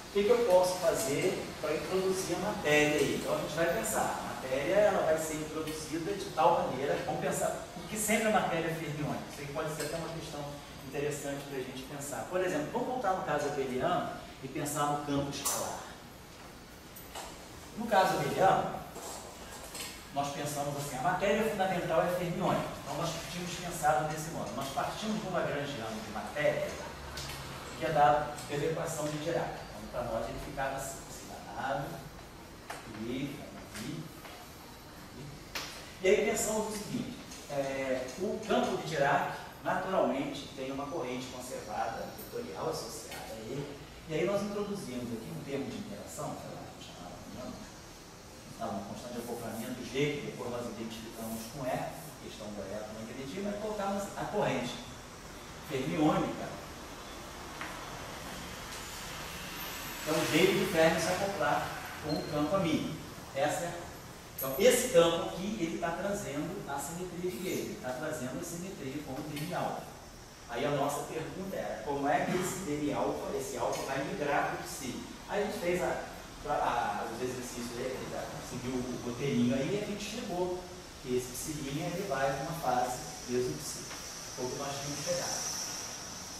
O que eu posso fazer para introduzir a matéria aí? Então a gente vai pensar, a matéria ela vai ser introduzida de tal maneira, vamos pensar, porque sempre a matéria é fermiônica. Isso aí pode ser até uma questão interessante para a gente pensar. Por exemplo, vamos voltar no caso abeliano e pensar no campo escalar. No caso abeliano, nós pensamos assim, a matéria fundamental é fermiônica. Então nós tínhamos pensado desse modo. Nós partimos do lagrangiano de matéria, que é dado pela equação de Dirac. Então para nós ele ficava assim, danado, e aí pensamos o seguinte, o campo de Dirac naturalmente tem uma corrente conservada, vetorial associada a ele, e aí nós introduzimos aqui um termo de interação, sei lá, uma constante de acoplamento G, que depois nós identificamos com E, questão do eletromagnetismo, mas colocamos a corrente fermiônica. É um jeito do fermo se acoplar com o campo amino. Então, esse campo aqui, ele está trazendo a simetria de Gauge, ele está trazendo a simetria com o dm alfa. Aí a nossa pergunta era, como é que esse alfa vai migrar para o psi? Aí a gente fez os exercícios, seguiu o roteirinho aí e a gente chegou que esse psilinha ele vai para uma fase peso psi, ou que nós tínhamos chegado.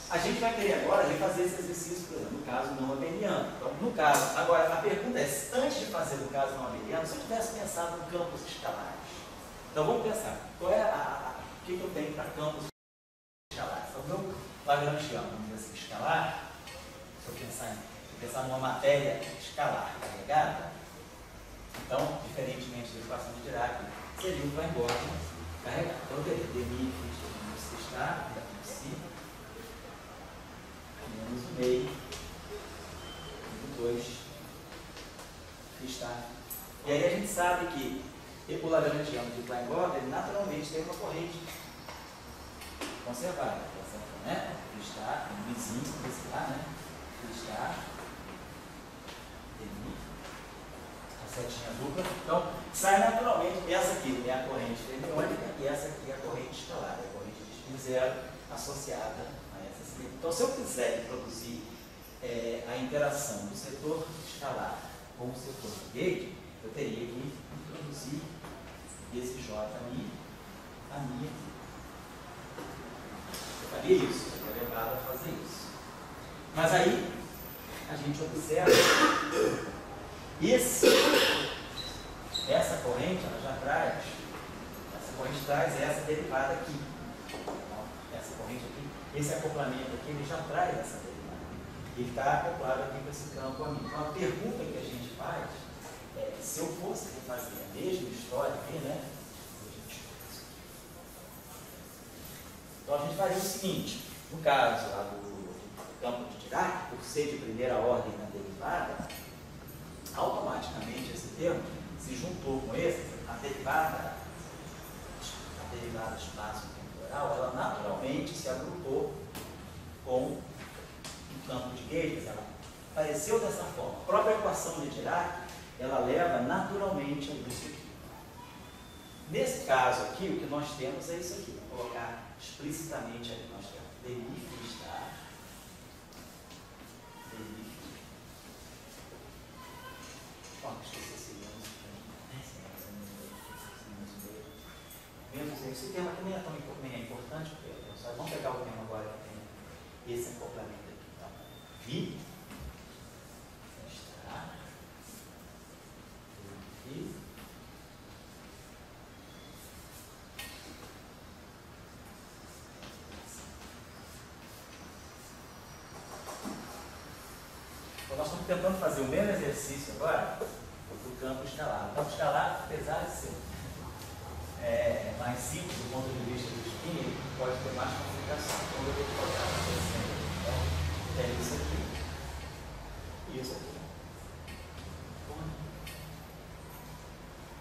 A gente vai querer agora refazer esse exercício, por exemplo, no caso não abeliano. Então, no caso, agora a pergunta é, antes de fazer o caso não abeliano, se eu tivesse pensado em campos escalares. Então vamos pensar, qual é o que eu tenho para campos escalares? Então, o meu lagrangiano, vamos dizer assim, escalar, se eu pensar numa matéria escalar carregada, então, diferentemente da equação de Dirac, seria um Klein-Gordon carregado. Então, eu teria dmi está daqui de si, menos o meio, do 2, está. E aí a gente sabe que o lagrangiano de Klein-Gordon, ele naturalmente tem uma corrente conservada, né? Está, um vizinho, desse lá, né? Está, a setinha dupla. Então, sai naturalmente, essa aqui é a corrente fermiônica e essa aqui é a corrente escalar, a corrente de spin zero associada a essa simetria. Então, se eu quiser introduzir a interação do setor escalar com o setor de Gauge, eu teria que introduzir esse J aqui, a minha. Eu faria isso, eu seria levado a fazer isso. Mas aí, a gente observa essa corrente, ela já traz, essa corrente traz essa derivada aqui. Essa corrente aqui, esse acoplamento aqui, ele já traz essa derivada. Ele está acoplado aqui com esse campo amino. Então, a pergunta que a gente faz é, se eu fosse refazer a mesma história aqui, né? Então, a gente faria o seguinte, no caso lá do campo de Dirac, por ser de primeira ordem na derivada, automaticamente esse termo se juntou com esse, a derivada espaço-temporal, ela naturalmente se agrupou com o campo de Gauge, ela apareceu dessa forma. A própria equação de Dirac, ela leva naturalmente a isso aqui. Nesse caso aqui, o que nós temos é isso aqui, vou colocar explicitamente ali, nós temos dmi está, dmi. Esse tema aqui nem é tão importante, porque só vamos pegar o tema agora que tem esse acoplamento aqui. Então, vi está aqui. Então, nós estamos tentando fazer o mesmo exercício agora do campo escalar. O campo escalar, apesar de ser mais simples do ponto de vista do spin, ele pode ter mais complicação. Então, eu vou colocar assim. Então, é isso aqui e isso aqui.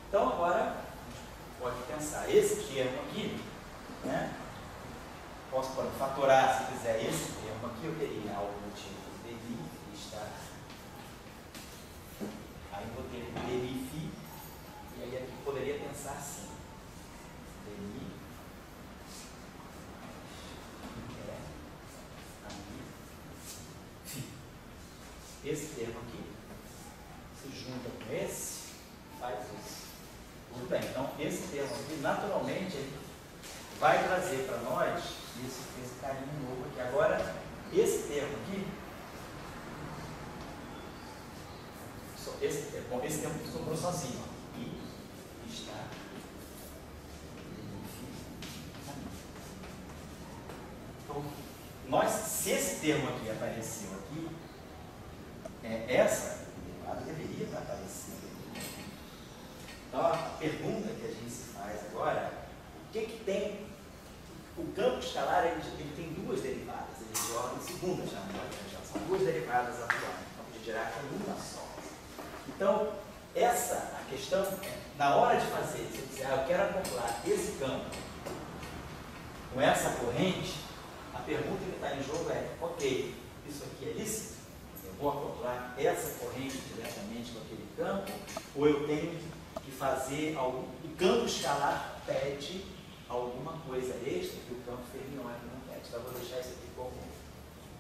Então, agora, a gente pode pensar esse termo aqui, né? Posso fatorar, se quiser, esse termo aqui, eu teria algo do tipo dmi está. Aí vou ter dmi φ, e aí aqui poderia pensar assim. Dmi esse termo aqui se junta com esse, faz isso. Tudo bem, então esse termo aqui, naturalmente, ele vai trazer para nós esse carinho novo aqui. Agora, esse termo aqui, esse termo sobrou sozinho. Ó. E está. Então, se esse termo aqui apareceu aqui, essa derivada deveria estar aparecendo aqui. Então, a pergunta que a gente se faz agora, o que tem? O campo escalar ele tem duas derivadas, ele de ordem segunda, são duas derivadas atuais, campo de Dirac é uma só. Então, a questão, na hora de fazer, se eu dizer, eu quero acoplar esse campo com essa corrente, a pergunta que está em jogo é, ok, isso aqui é lícito? Eu vou acoplar essa corrente diretamente com aquele campo, ou eu tenho que fazer algo? O campo escalar pede alguma coisa extra que o campo fermiônico não pede. Então, eu vou deixar isso aqui como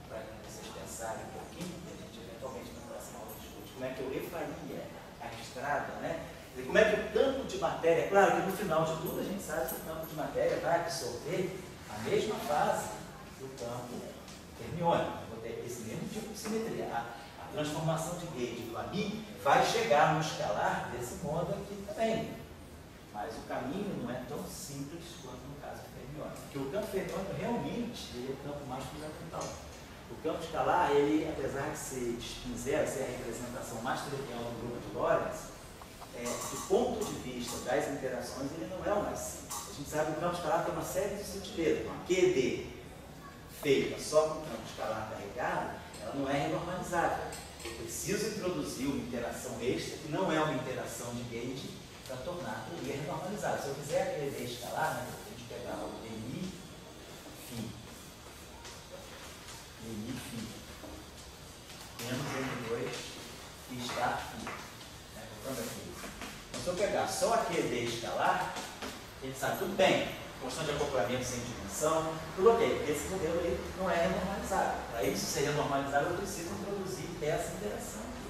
para vocês pensarem um pouquinho, e a gente eventualmente na próxima aula discute como é que eu refaria a estrada, né? Como é que o campo de matéria, claro que no final de tudo a gente sabe que o campo de matéria vai absorver a mesma fase do campo fermiônico, vou ter esse mesmo tipo de simetria. A transformação de Gauge do Ami vai chegar no escalar desse modo aqui também. Mas o caminho não é tão simples quanto no caso fermiônico. Porque o campo fermiônico realmente é o campo mais fundamental. O campo escalar, ele, apesar de ser em zero, ser a representação mais trivial do grupo de Lorentz, do ponto de vista das interações, ele não é o mais simples. A gente sabe que o campo escalar tem uma série de sutilezas. Uma QD feita só com o campo escalar carregado, ela não é renormalizável. Eu preciso introduzir uma interação extra, que não é uma interação de Gauge, para tornar o I renormalizável. Se eu quiser a QD escalar, né, a gente pegar o DI φ, menos M2 e está φ. Então, se eu pegar só a QD escalar, a gente sabe, tudo bem, constante de acoplamento sem dimensão, tudo ok, porque esse modelo aí não é renormalizável. Para isso ser renormalizável, eu preciso introduzir essa interação aqui,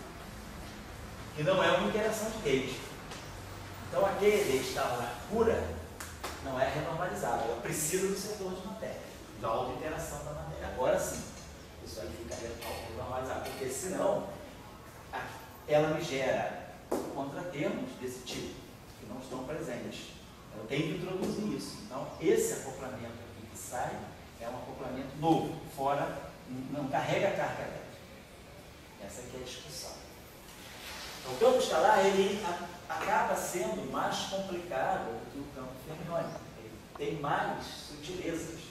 que não é uma interação de Gauge. Então, a QD escalar pura não é renormalizável, ela precisa do setor de matéria, da auto-interação da matéria. Agora sim, isso aí ficaria renormalizável, porque senão ela me gera contratermos desse tipo, que não estão presentes. Eu tenho que introduzir isso. Então, esse acoplamento aqui que sai é um acoplamento novo, fora, não carrega carga elétrica. Essa aqui é a discussão. Então, o campo escalar, ele acaba sendo mais complicado do que o campo fermiônico. Ele tem mais sutilezas.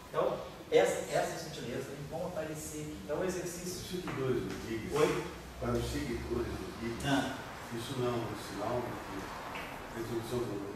Então, essa sutileza vão aparecer aqui. Então, o exercício... Os seguidores do Gauge. Oi? Para os seguidores do Gauge, isso não é um sinal de introdução do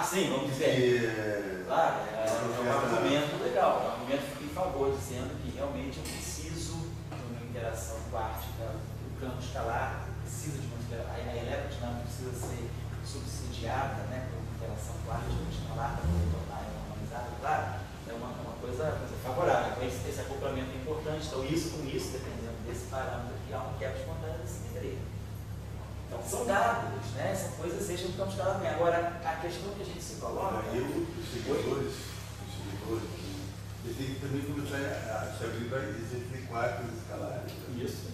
sim, vamos dizer. Claro, é um argumento legal, é um argumento em favor, dizendo que realmente eu preciso de uma interação quântica do campo escalar, preciso de uma interação, a eletrodinâmica precisa ser subsidiada, né, por uma interação quântica escalar para poder tornar ela normalizada, claro, é uma coisa favorável. Então, esse acoplamento é importante. Então, com isso, dependendo desse parâmetro aqui, há uma quebra espontânea da simetria. Então, são dados, né? São coisas seja do campo escalar também. Agora, a questão que a gente se coloca... Os seguidores, eles têm que também começar a se abrir para existir quartos escalares. Isso.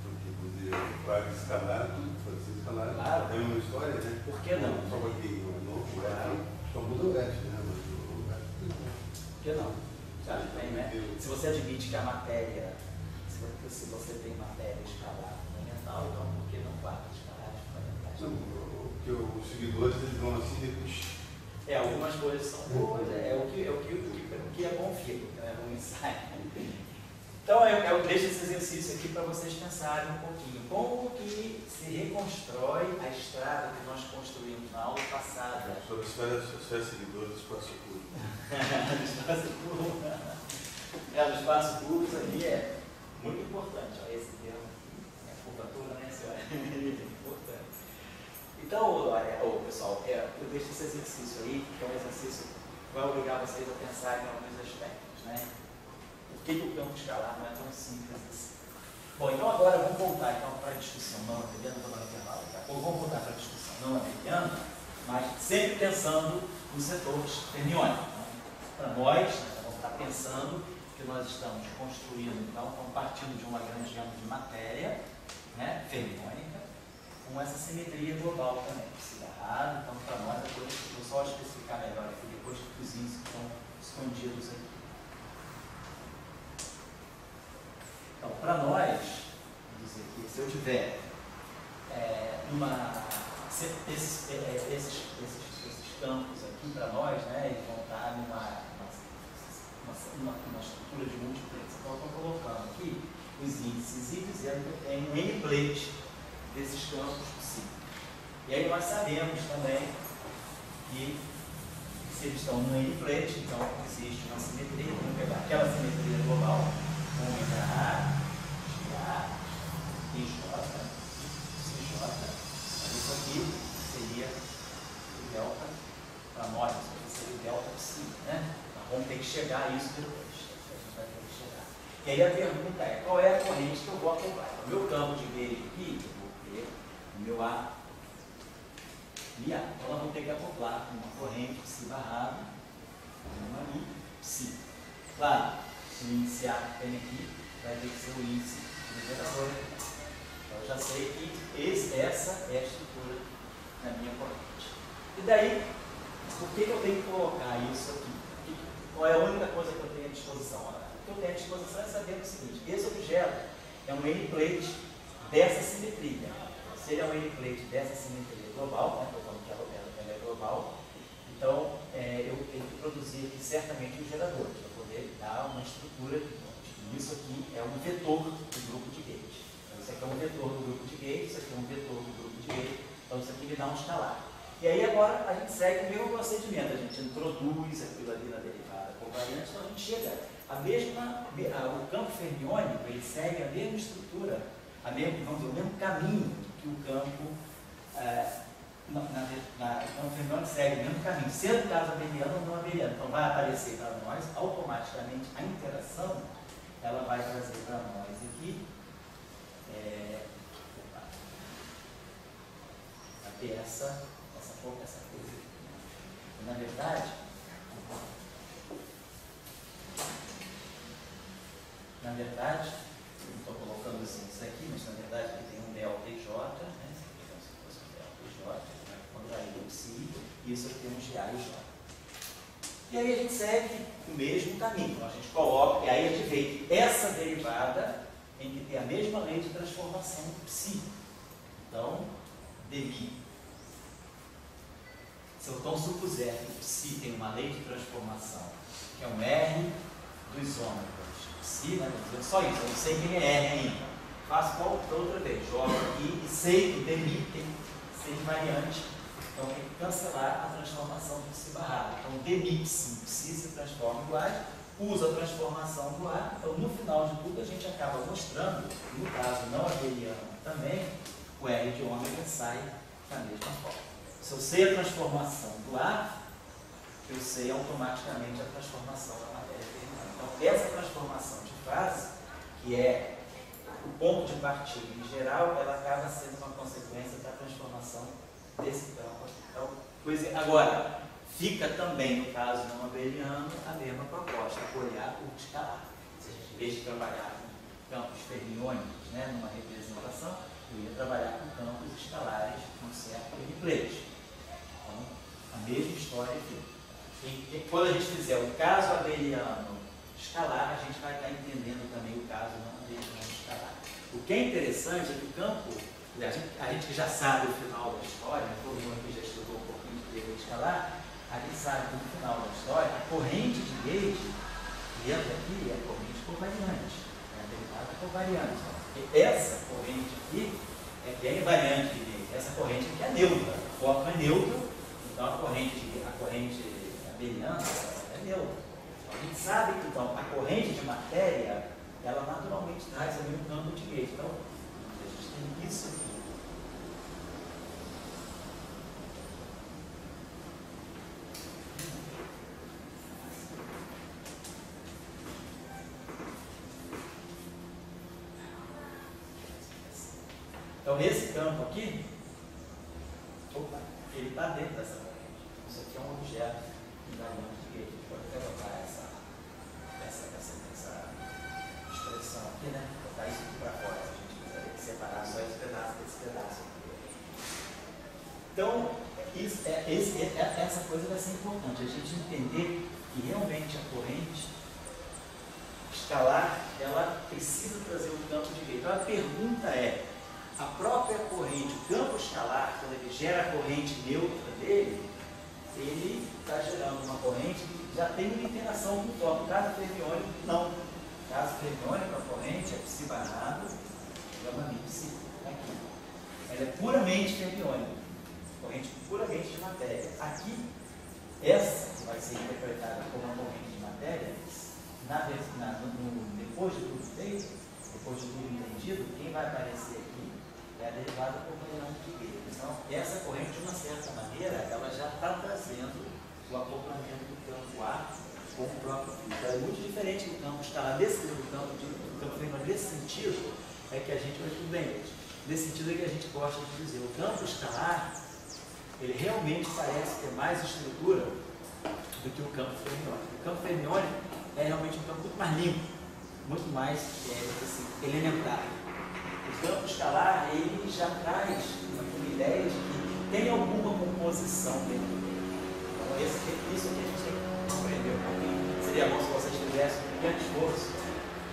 Porque o quarto escalar, pode ser escalar, claro. É uma história, né? Por que não? Só porque o novo, só muda o resto, né? Por que não? Sabe bem, né? Se você admite que a matéria, se você tem matéria escalar fundamental, então por que não quartos escalares fundamentais? Não, porque os seguidores eles vão assim depois. Algumas coisas são boas, o que é bom fico, é um ensaio. Então eu deixo esse exercício aqui para vocês pensarem um pouquinho. Como que se reconstrói a estrada que nós construímos na aula passada? Sobre os seguidores do espaço público. Do espaço público. Do espaço público ali é muito importante. Olha esse termo aqui, a curvatura, né, senhora? É importante. Então, pessoal, eu deixo esse exercício aí, que é um exercício que vai obrigar vocês a pensar em alguns aspectos, né? Por que o campo escalar não é tão simples assim? Bom, então agora vamos voltar então, para a discussão não abeliana, vamos no intervalo daqui a pouco, vamos voltar para a discussão não abeliana, mas sempre pensando nos setores fermiônicos. Né? Para nós vamos estar pensando que nós estamos construindo, então, partindo de uma grande gama de matéria, né, fermiônica, com essa simetria global também, psi barrado. Então, para nós, depois eu vou só especificar melhor aqui, depois que os índices estão escondidos aqui. Então, para nós, vamos dizer que se eu tiver esses campos aqui para nós, né, eles vão estar numa estrutura de multiplex. Então, eu estou colocando aqui os índices e dizendo que eu tenho um n-plate desses campos possíveis. E aí nós sabemos também que se eles estão no n-plate, então existe uma simetria. Vamos pegar aquela simetria global, ômega A, GA, IJ, CJ. Isso aqui seria o delta para nós, isso aqui seria o delta psi, né? Vamos ter que chegar a isso depois. A gente vai ter que chegar. E aí a pergunta é, qual é a corrente que eu vou acoplar? O meu campo de gauge aqui, eu vou ter o meu A e A. Então nós vamos ter que acoplar uma corrente psi barrado, uma I, psi. Claro, se o índice A que tem aqui vai ter que ser o índice do gerador. Então eu já sei que essa é a estrutura da minha corrente. E daí, por que eu tenho que colocar isso aqui? Qual é a única coisa que eu tenho à disposição? O que eu tenho à disposição é saber o seguinte: esse objeto é um n-plate dessa simetria. Se ele é um n-plate dessa simetria global, né, falando que ela é global, então eu tenho que produzir aqui certamente um gerador para poder dar uma estrutura. Isso aqui é um vetor do grupo de gauge. Então, isso aqui é um vetor do grupo de gauge, isso aqui é um vetor do grupo de gauge. Então isso aqui me dá um escalar. E aí agora a gente segue o mesmo procedimento, a gente introduz aquilo ali na derivada covariante, então a gente chega o campo fermiônico, ele segue a mesma estrutura, vamos dizer, o mesmo caminho que o campo, o campo fermiônico segue o mesmo caminho, sendo caso abeliano ou não abeliano. Então vai aparecer para nós automaticamente a interação, ela vai trazer para nós aqui, vai ter essa coisa aqui. Na verdade, eu estou colocando os índices aqui, mas na verdade aqui tem um delta e J, né? Se fosse um delta e J, contraído o psi, e isso aqui tem um GA e J. E aí a gente segue o mesmo caminho. Então a gente coloca, e aí a gente vê que essa derivada tem que ter a mesma lei de transformação do psi. Então, dmi. Se eu então supuser que o psi tem uma lei de transformação, que é um R dos ômegas, psi, né? Só isso, eu não sei quem é R ainda. Faço outra vez, jogo aqui e sei que o dmi tem que ser invariante, então tem que cancelar a transformação do psi barrado. Então, dmi psi se transforma em iguais, usa a transformação do A, então no final de tudo a gente acaba mostrando, no caso não abeliano também, o R de ômega sai da mesma forma. Se eu sei a transformação do A, eu sei automaticamente a transformação da matéria fermiônica. Então, essa transformação de fase, que é o ponto de partida em geral, ela acaba sendo uma consequência da transformação desse campo. Então, agora, fica também, no caso não abeliano, a mesma proposta, olhar o escalar. Se a gente, em vez de trabalhar com campos fermiônicos, né, numa representação, eu ia trabalhar com campos escalares num certo n-plate. A mesma história aqui. E quando a gente fizer o caso abeliano escalar, a gente vai estar entendendo também o caso não abeliano escalar. O que é interessante é que o campo, a gente que já sabe o final da história, todo mundo aqui já estudou um pouquinho de teoria escalar, a gente sabe que no final da história, a corrente de gauge, que entra aqui, é a corrente covariante, é a derivada covariante. Porque essa corrente aqui é que é invariante de gauge, essa corrente aqui é neutra, o foco é neutro. Então a corrente abeliana é neutra. A gente sabe que então, a corrente de matéria, ela naturalmente traz ali um campo de gauge. Então, a gente tem isso aqui. Então, esse campo aqui, ele está dentro dessa corrente. Isso aqui é um objeto invariante de gauge. A gente pode até botar essa expressão aqui, né? Botar isso aqui para fora, se a gente quiser separar só esse pedaço desse pedaço aqui. Então, essa coisa vai ser importante, a gente entender que realmente a corrente escalar, ela precisa trazer o campo de gauge. Então, a pergunta é, a própria corrente, o campo escalar, quando ele gera a corrente neutra dele, ele está gerando uma corrente que já tem uma interação com o fóton. No caso fermiônico, não. No caso fermiônico, a corrente é psi-banado, gamma-mim, psi, aqui. Ela é puramente fermiônica, corrente puramente de matéria. Aqui, essa vai ser interpretada como uma corrente de matéria, depois de tudo feito, depois de tudo entendido, quem vai aparecer aqui é a derivada por variante de gauge. Então, essa corrente, de uma certa maneira, ela já está trazendo o acoplamento do campo A com o próprio fio. Então, é muito diferente do campo escalar, do campo fermiônico. Nesse sentido, é que a gente vai tudo bem. Nesse sentido é que a gente gosta de dizer, o campo escalar, ele realmente parece ter mais estrutura do que o campo fermiônico. O campo fermiônico é realmente um campo muito mais limpo, muito mais assim, elementar. O campo escalar, ele já traz uma ideia de que tem alguma composição dentro dele. Então, isso que a gente tem que compreender um pouquinho. Seria bom se vocês tivessem um pequeno esforço,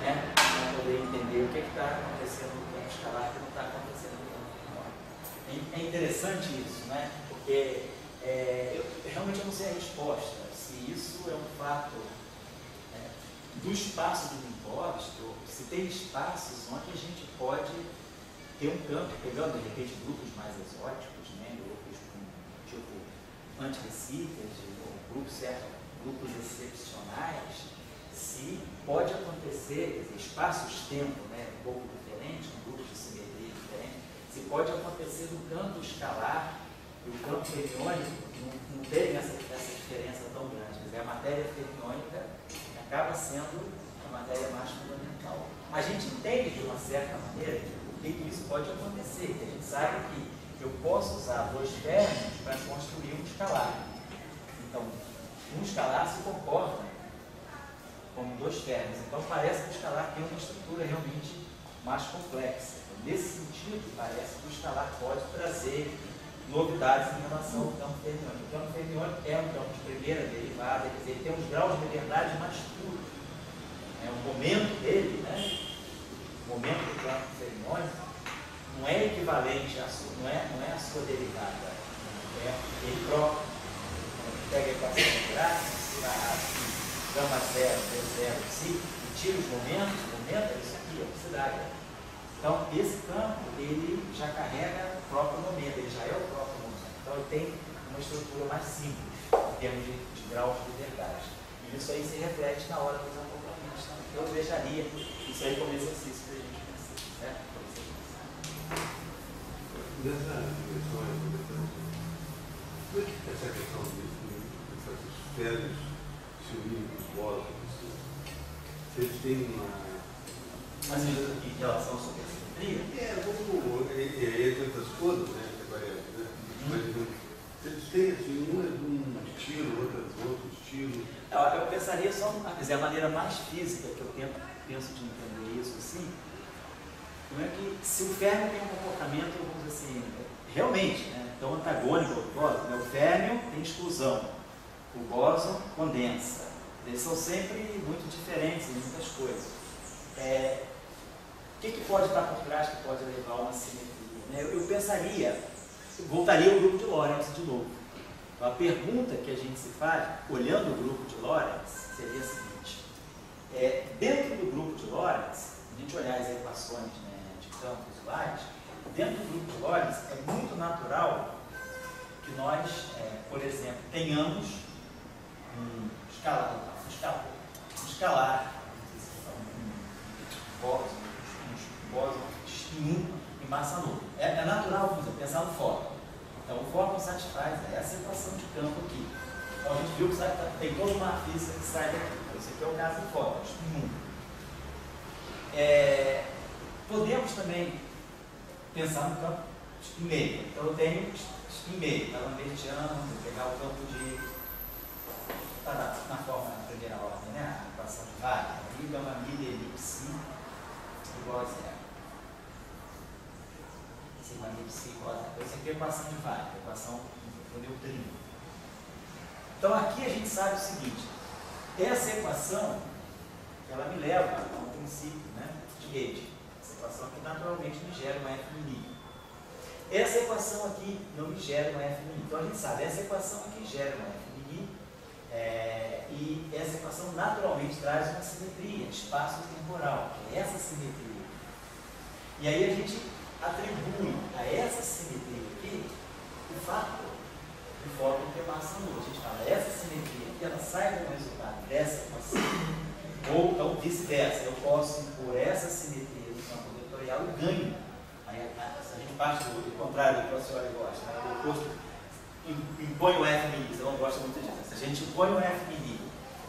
né, para poder entender o que está acontecendo no campo escalar e o que não está acontecendo no campo fermiônico. É interessante isso, né? Porque realmente eu não sei a resposta, se isso é um fato do espaço de Minkowski, ou se tem espaços onde a gente pode ter um campo, pegando de repente grupos mais exóticos, né, grupos com tipo antirrecíveis, ou grupos excepcionais, se pode acontecer, espaços-tempo, né, um pouco diferente, um grupo de simetria diferente, se pode acontecer no campo escalar e o campo fermiônico não terem essa diferença tão grande. Quer dizer, a matéria fermiônica acaba sendo a matéria mais fundamental. A gente entende de uma certa maneira por que isso pode acontecer, que a gente sabe que eu posso usar dois férmions para construir um escalar. Então, um escalar se comporta como dois férmions. Então, parece que o escalar tem uma estrutura realmente mais complexa. Então, nesse sentido, parece que o escalar pode trazer novidades em relação ao campo fermiônico. O campo fermiônico é um campo de primeira derivada, quer dizer, ele tem uns graus de liberdade mais puros. O momento dele, né? O momento do campo fermiônico não é equivalente à sua, não é a sua derivada, é ele próprio. Quando pega a equação gráfica, se vai aqui, gama 0, D0, psi, e tira os momentos, o momento é isso aqui, é oxidária. Então, esse campo, ele já carrega o próprio momento, ele já é o próprio momento. Então, ele tem uma estrutura mais simples, em termos de graus de liberdade. E isso aí se reflete na hora dos acoplamentos. Então, eu deixaria isso aí como exercício para a gente pensar, certo? Nessa questão é importante. Como é que essa questão dessas esferas se unirem com os bósons, vocês têm uma... Mas em relação à supersimetria? Entre outras coisas, né? Mas eles têm assim, um é de um estilo, outro é de outro estilo. Eu pensaria só, quer dizer, a maneira mais física que eu penso de entender isso assim, como é que se o férmio tem um comportamento, vamos dizer assim, realmente, né, tão antagônico ao bóson, né, o férmio tem exclusão, o bóson condensa. Eles são sempre muito diferentes em muitas coisas. O que pode estar por trás que pode levar a uma simetria? Né? Eu pensaria, voltaria ao grupo de Lorentz de novo. Então, a pergunta que a gente se faz, olhando o grupo de Lorentz, seria a seguinte: dentro do grupo de Lorentz, se a gente olhar as equações, né, de campos visuais, dentro do grupo de Lorentz é muito natural que nós, por exemplo, tenhamos um escalar, bósons em 1 em massa nula. É natural, por exemplo, pensar no fóton. Então, o fóton satisfaz essa equação de campo aqui. Então, a gente viu que tem toda uma física que sai daqui. Então, esse aqui é o caso do fóton, em 1. Podemos também pensar no campo spin meio. Então eu tenho spin meio, está lambertiano, vou pegar o campo de. Está na forma na primeira ordem, né? A equação de Wagner, aí gama milha elipse igual a zero. Sigma elipse igual a zero. Então, isso aqui é a equação de Wagner, a equação do neutrino. Então aqui a gente sabe o seguinte, essa equação, ela me leva a um princípio, né, de rede. Essa equação aqui naturalmente me gera uma F no. Essa equação aqui não me gera uma F no. Então a gente sabe, essa equação aqui gera uma F no. E essa equação naturalmente traz uma simetria espaço-temporal, que é essa simetria. E aí a gente atribui a essa simetria aqui o fator de fóton ter massa nula. A gente fala, essa simetria aqui, ela sai como resultado dessa equação, ou então vice-versa, eu posso impor essa simetria no campo vetorial e ganho. Aí a gente parte do contrário do que a senhora gosta, né? O oposto impõe o F mini, você não gosta muito disso. Se a gente impõe o F mini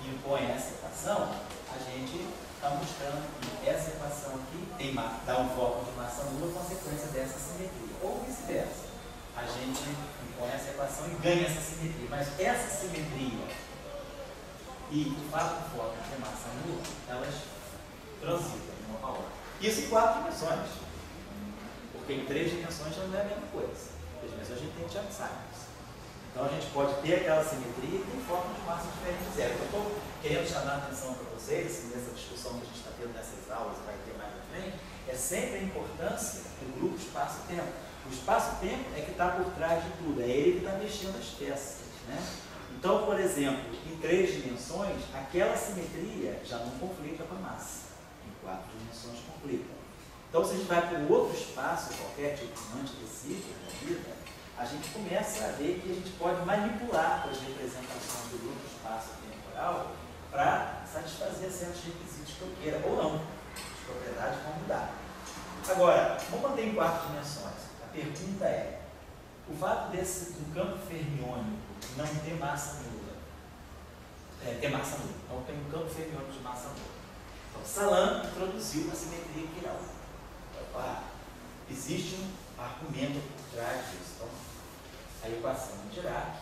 e impõe essa equação, a gente está mostrando que essa equação aqui dá um fóton de massa nula consequência dessa simetria. Ou vice-versa. A gente impõe essa equação e ganha essa simetria. Mas essa simetria e o fato do fóton ter massa nula, elas transitam de uma para outra. Isso em 4 dimensões. Porque em 3 dimensões já não é a mesma coisa. Em 3 dimensões a gente tem Chern-Simons. Então a gente pode ter aquela simetria e tem fórmula de massa diferente de zero. Eu estou querendo chamar a atenção para vocês, nessa discussão que a gente está tendo nessas aulas, vai ter mais na frente, é sempre a importância do grupo espaço-tempo. O espaço-tempo é que está por trás de tudo, é ele que está mexendo as peças. Né? Então, por exemplo, em 3 dimensões, aquela simetria já não conflita com a massa. Em 4 dimensões conflita. Então, se a gente vai para um outro espaço, qualquer tipo de antidecível da vida, a gente começa a ver que a gente pode manipular as representações do grupo espaço-temporal para satisfazer certos requisitos que eu queira, ou não. As propriedades vão mudar. Agora, vamos manter em 4 dimensões. A pergunta é, o fato do campo fermiônico não ter massa nula, então tem um campo fermiônico de massa nula. Então, Salam introduziu a simetria quiral. Existe um argumento por trás disso. Então, a equação de Dirac,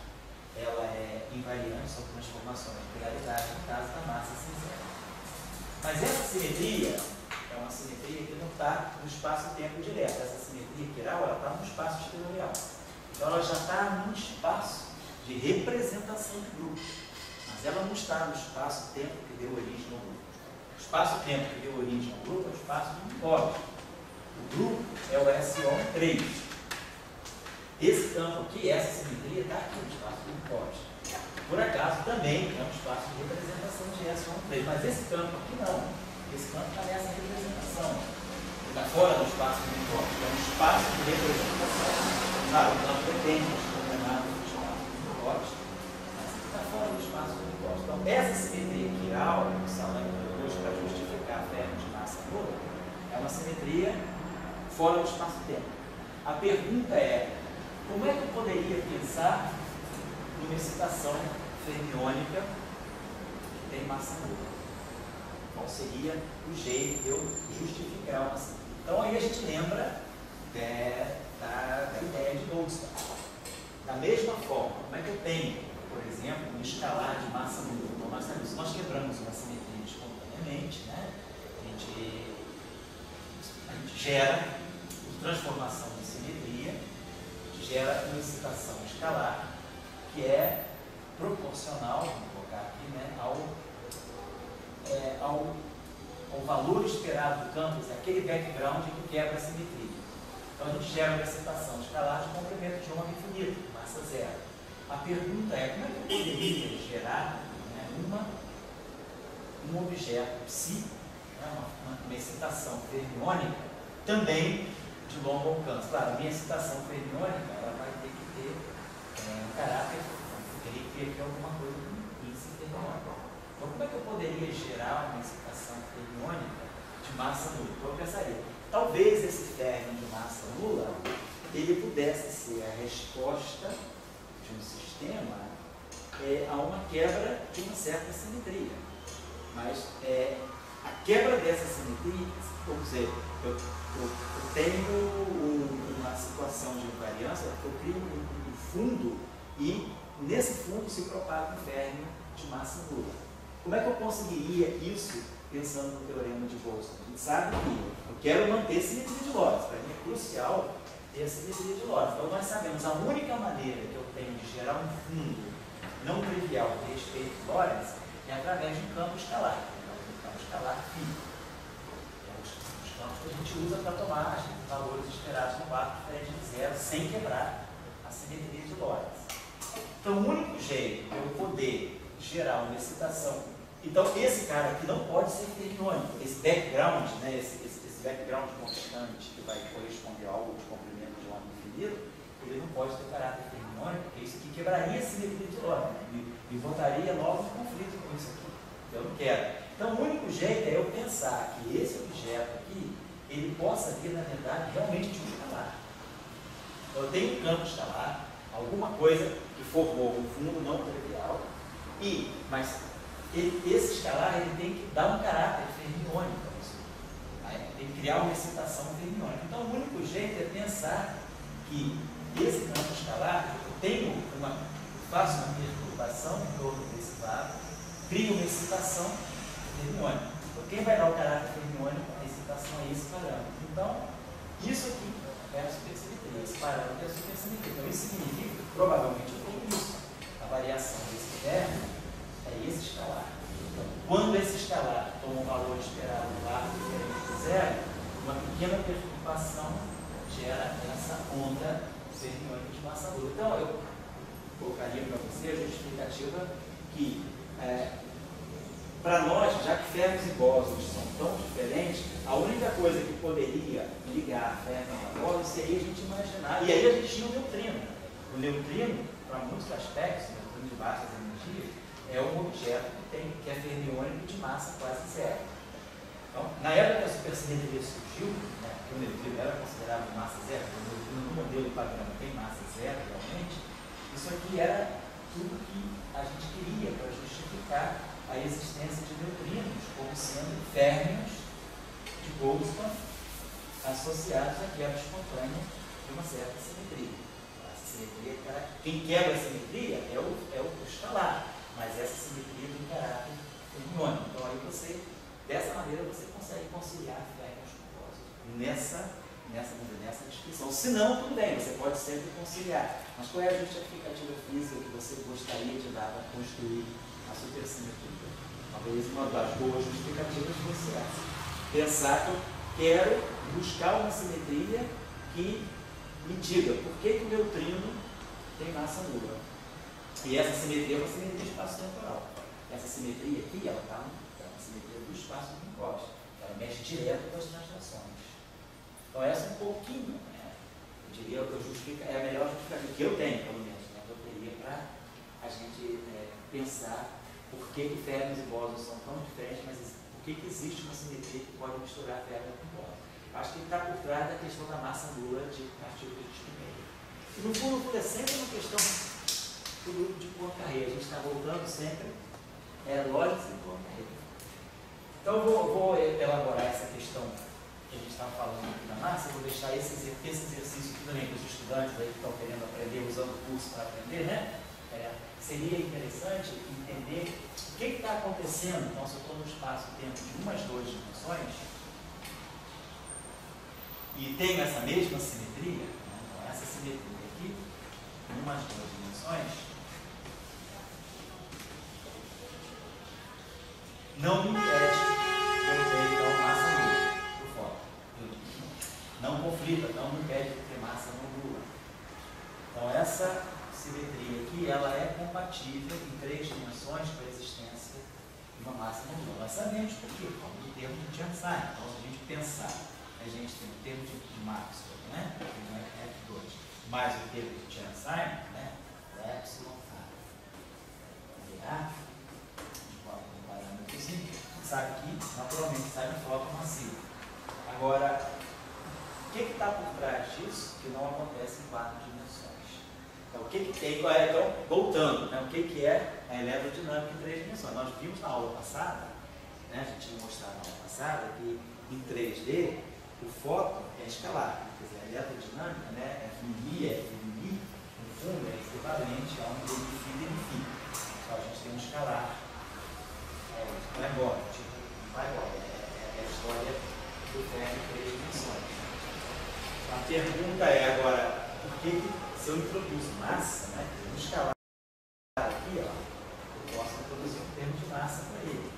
ela é invariante sobre transformações de polaridade no caso da massa cinzenta. Mas essa simetria é uma simetria que não está no espaço-tempo direto. Essa simetria quiral, ela está no espaço exteriorial. Então ela já está num espaço de representação de grupos. Mas ela não está no espaço-tempo que deu origem ao grupo. O espaço-tempo que deu origem ao grupo é o espaço de Minkowski. O grupo é o SO3. Esse campo aqui, essa simetria, está aqui no espaço de Minkowski. Por acaso, também é um espaço de representação de SO3, mas esse campo aqui não. Esse campo está nessa representação. Ele está fora do espaço de Minkowski. É um espaço de representação. Claro, o campo depende dos coordenadas do espaço de Minkowski, mas está fora do espaço de Minkowski. Então, essa simetria quiral, que o Salam propôs para justificar a ferro de massa nula, é uma simetria fora do espaço-tempo. A pergunta é, como é que eu poderia pensar numa excitação fermiônica que tem massa nula? Qual seria o jeito de eu justificar uma simetria? Então aí a gente lembra da ideia de Goldstein. Da mesma forma, como é que eu tenho, por exemplo, um escalar de massa nula? Então, nós quebramos uma simetria espontaneamente, né? A gente gera transformação de simetria, gera uma excitação escalar, que é proporcional, vamos colocar aqui, né, ao valor esperado do campus, aquele background que quebra a simetria. Então a gente gera uma excitação escalar de comprimento de onda infinito, massa zero. A pergunta é, como é que eu poderia gerar, né, um objeto psi, né, uma excitação fermiônica, também de longo alcance? Claro, a minha excitação fermiônica, ela vai ter que ter um caráter, eu teria que ter aqui alguma coisa com índice fermiônico. Então, como é que eu poderia gerar uma excitação fermiônica de massa nula? Então, eu pensaria, talvez esse férmio de massa nula, ele pudesse ser a resposta de um sistema a uma quebra de uma certa simetria. Mas a quebra dessa simetria, ou seja, eu tenho uma situação de invariância, eu crio um fundo e nesse fundo se propaga um férmio de massa nula. Como é que eu conseguiria isso pensando no teorema de Boltzmann? A gente sabe que eu quero manter a simetria de Lorentz, para mim é crucial ter a simetria de Lorentz. Então nós sabemos, a única maneira que eu tenho de gerar um fundo não trivial a respeito de Lorentz é através de um campo escalar. Um campo escalar físico. Os campos que a gente usa para tomar os valores esperados no barco diferente de zero, sem quebrar a simetria de Lorentz. Então, o único jeito de eu poder gerar uma excitação. Então, esse cara aqui não pode ser fermiônico. Esse background, né, esse background constante que vai corresponder a algo de comprimento de ônibus infinito, ele não pode ter caráter fermiônico, porque isso aqui quebraria a simetria de Lorentz e voltaria logo em conflito com isso aqui. Eu não quero. Então, o único jeito é eu pensar que esse objeto aqui, ele possa vir, na verdade, realmente de um escalar. Então, eu tenho um campo escalar, alguma coisa que formou um fundo não trivial, mas esse escalar ele tem que dar um caráter fermiônico a isso. Tem que criar uma excitação fermiônica. Então, o único jeito é pensar que esse campo escalar, faço uma perturbação em torno desse vácuo, crio uma excitação fermiônica. Então, quem vai dar o caráter fermiônico, a excitação é esse parâmetro. Então, isso aqui é a supersimetria. Esse parâmetro é a supersimetria. Então, isso significa que provavelmente eu tenho isso. A variação desse término é esse escalar. Então, quando esse escalar toma um valor esperado lá diferente de zero, uma pequena perturbação gera essa onda fermiônica de massa nula. Então, eu colocaria para você a justificativa que, para nós, já que férmions e bósons são tão diferentes, a única coisa que poderia ligar férmion a bóson seria a gente imaginar. E aí a gente tinha o neutrino. O neutrino, para muitos aspectos, o neutrino de baixas energias, é um objeto que é fermiônico de massa quase zero. Então, na época que a supersimetria surgiu, né, que o neutrino era considerado massa zero, o neutrino no modelo padrão tem massa zero realmente, isso aqui era tudo que a gente queria para justificar a existência de neutrinos como sendo férmions de Boltzmann associados à quebra espontânea de uma certa simetria. Essa simetria, quem quebra a simetria é o escalar, mas essa simetria tem caráter fermiônico. Então, aí dessa maneira, você consegue conciliar férmions com bósons nessa descrição. Se não, tudo bem, você pode sempre conciliar. Mas qual é a justificativa física que você gostaria de dar para construir a supersimetria? Talvez uma das boas justificativas fosse essa. Pensar que eu quero buscar uma simetria que me diga por que o neutrino tem massa nula. E essa simetria é uma simetria espaço-temporal. Essa simetria aqui, ela está uma simetria do espaço que encosta. Ela mexe direto com as translações. Então essa é um pouquinho, né? Eu diria, é a melhor justificativa que eu tenho, pelo menos, né, que eu teria para a gente pensar por que férmions e bósons são tão diferentes, mas por que existe uma simetria que pode misturar férmion com bóson. Acho que ele está por trás da questão da massa nula de partículas de espinheiro. E no fundo é sempre uma questão do grupo de Poincaré. A gente está voltando sempre Lorentz e Poincaré. Então eu vou elaborar essa questão que a gente estava falando aqui da massa. Eu vou deixar esse exercício aqui também para os estudantes aí que estão querendo aprender, usando o curso para aprender, né? Seria interessante entender o que está acontecendo. Então, se eu estou no espaço-tempo de umas duas dimensões e tenho essa mesma simetria, né? Então, essa simetria aqui, em umas duas dimensões, não me impede de eu ter então massa nula por fora. Não conflita, não me impede de ter massa nula. Então, essa simetria aqui, ela é compatível em 3 dimensões com a existência de uma massa nula. Nós sabemos por quê? No termo de Chern-Simons. Então, se a gente pensar, a gente tem o termo de Maxwell, né? F2, mais o termo de Chern-Simons, né? Epsilon A, um parâmetro assim, sabe que, naturalmente, sai um fóton massivo. Agora, o que está por trás disso que não acontece em 4 dimensões? Então, o que tem? Então, voltando, né? O que é a eletrodinâmica em 3 dimensões? Nós vimos na aula passada, né? A gente tinha mostrado na aula passada, passada que em 3D o fóton é escalar, quer dizer, a eletrodinâmica, né, FMI, FMI, no fundo é equivalente a um derivativa e φ. Só a gente tem um escalar. Não é igual, tipo, não é igual, é a história do ferro em 3 dimensões. A pergunta é agora, por que se eu introduzo massa, né, um escalar aqui, ó, eu posso introduzir um termo de massa para ele.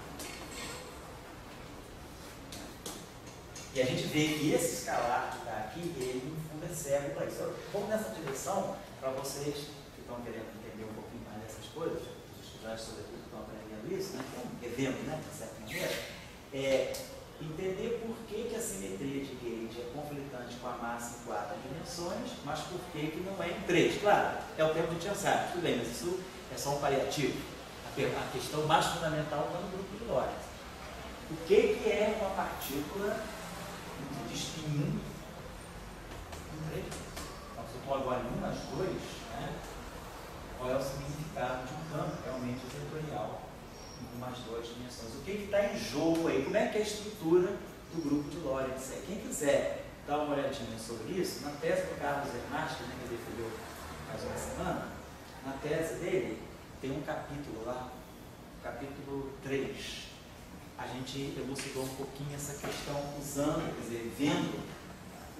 E a gente vê que esse escalar que está aqui, ele no fundo é cego para isso. Vamos nessa direção para vocês que estão querendo entender um pouquinho mais dessas coisas, os estudantes sobretudo que estão aprendendo isso, né, que é um evento, né, de certa maneira, entender por que a simetria de Gauge é conflitante com a massa em 4 dimensões, mas por que não é em 3. Claro, é o tempo de Chern-Simons, tudo bem, mas isso é só um paliativo. A questão mais fundamental está no grupo de Lorentz. O que é uma partícula de spin 1 em 3? Então, se eu estou agora em 1 nas 2, né, qual é o significado de um campo realmente vetorial em umas 2 dimensões? O que está em jogo aí? Como é que é a estrutura do grupo de Lorentz? Quem quiser dar uma olhadinha sobre isso, na tese do Carlos Ernst, né, que ele defendeu faz uma semana, na tese dele tem um capítulo lá, capítulo 3. A gente elucidou um pouquinho essa questão usando, quer dizer, vendo,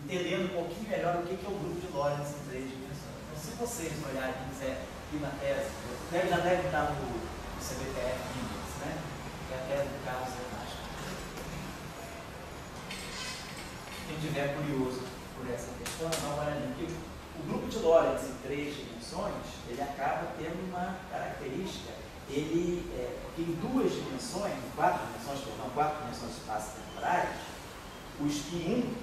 entendendo um pouquinho melhor o que é o grupo de Lorentz em 3 dimensões. Então, se vocês olharem e quiserem ir na tese, já deve estar no CBPF Index, né? Que é a tese do Carlos Ernst. Quem estiver curioso por essa questão, dá uma olhadinha. Porque o grupo de Lorentz em 3 dimensões, ele acaba tendo uma característica. Ele, porque em 2 dimensões, em 4 dimensões, perdão, 4 dimensões espaço-temporais, o spin 1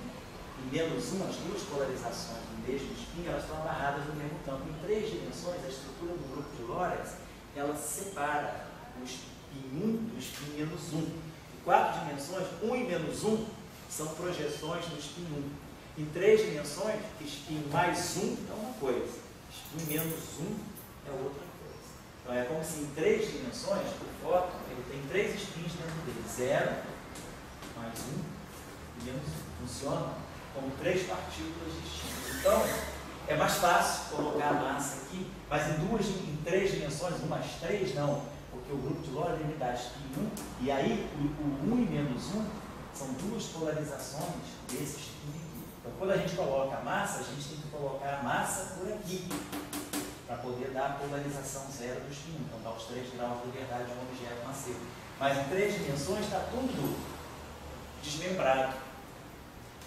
e menos 1, as 2 polarizações do mesmo spin, elas estão amarradas no mesmo campo. Em 3 dimensões, a estrutura do grupo de Lorentz, ela separa o spin 1 do spin menos 1. Em 4 dimensões, 1 e menos 1 são projeções do spin 1. Em 3 dimensões, spin mais 1 é uma coisa, spin menos 1 é outra coisa. Então é como se em 3 dimensões, o fóton ele tem 3 spins dentro dele, 0, mais 1 e menos 1. Funcionam como 3 partículas distintas. Então, é mais fácil colocar a massa aqui, mas em 3 dimensões, 1 mais 3, não, porque o grupo de Lorentz me dá spin 1, e aí o 1 e menos 1 são 2 polarizações desse spin aqui. Então, quando a gente coloca a massa, a gente tem que colocar a massa por aqui, para poder dar a polarização zero do spin 1, então dá os 3 graus de liberdade de um objeto massivo. Mas em 3 dimensões está tudo desmembrado.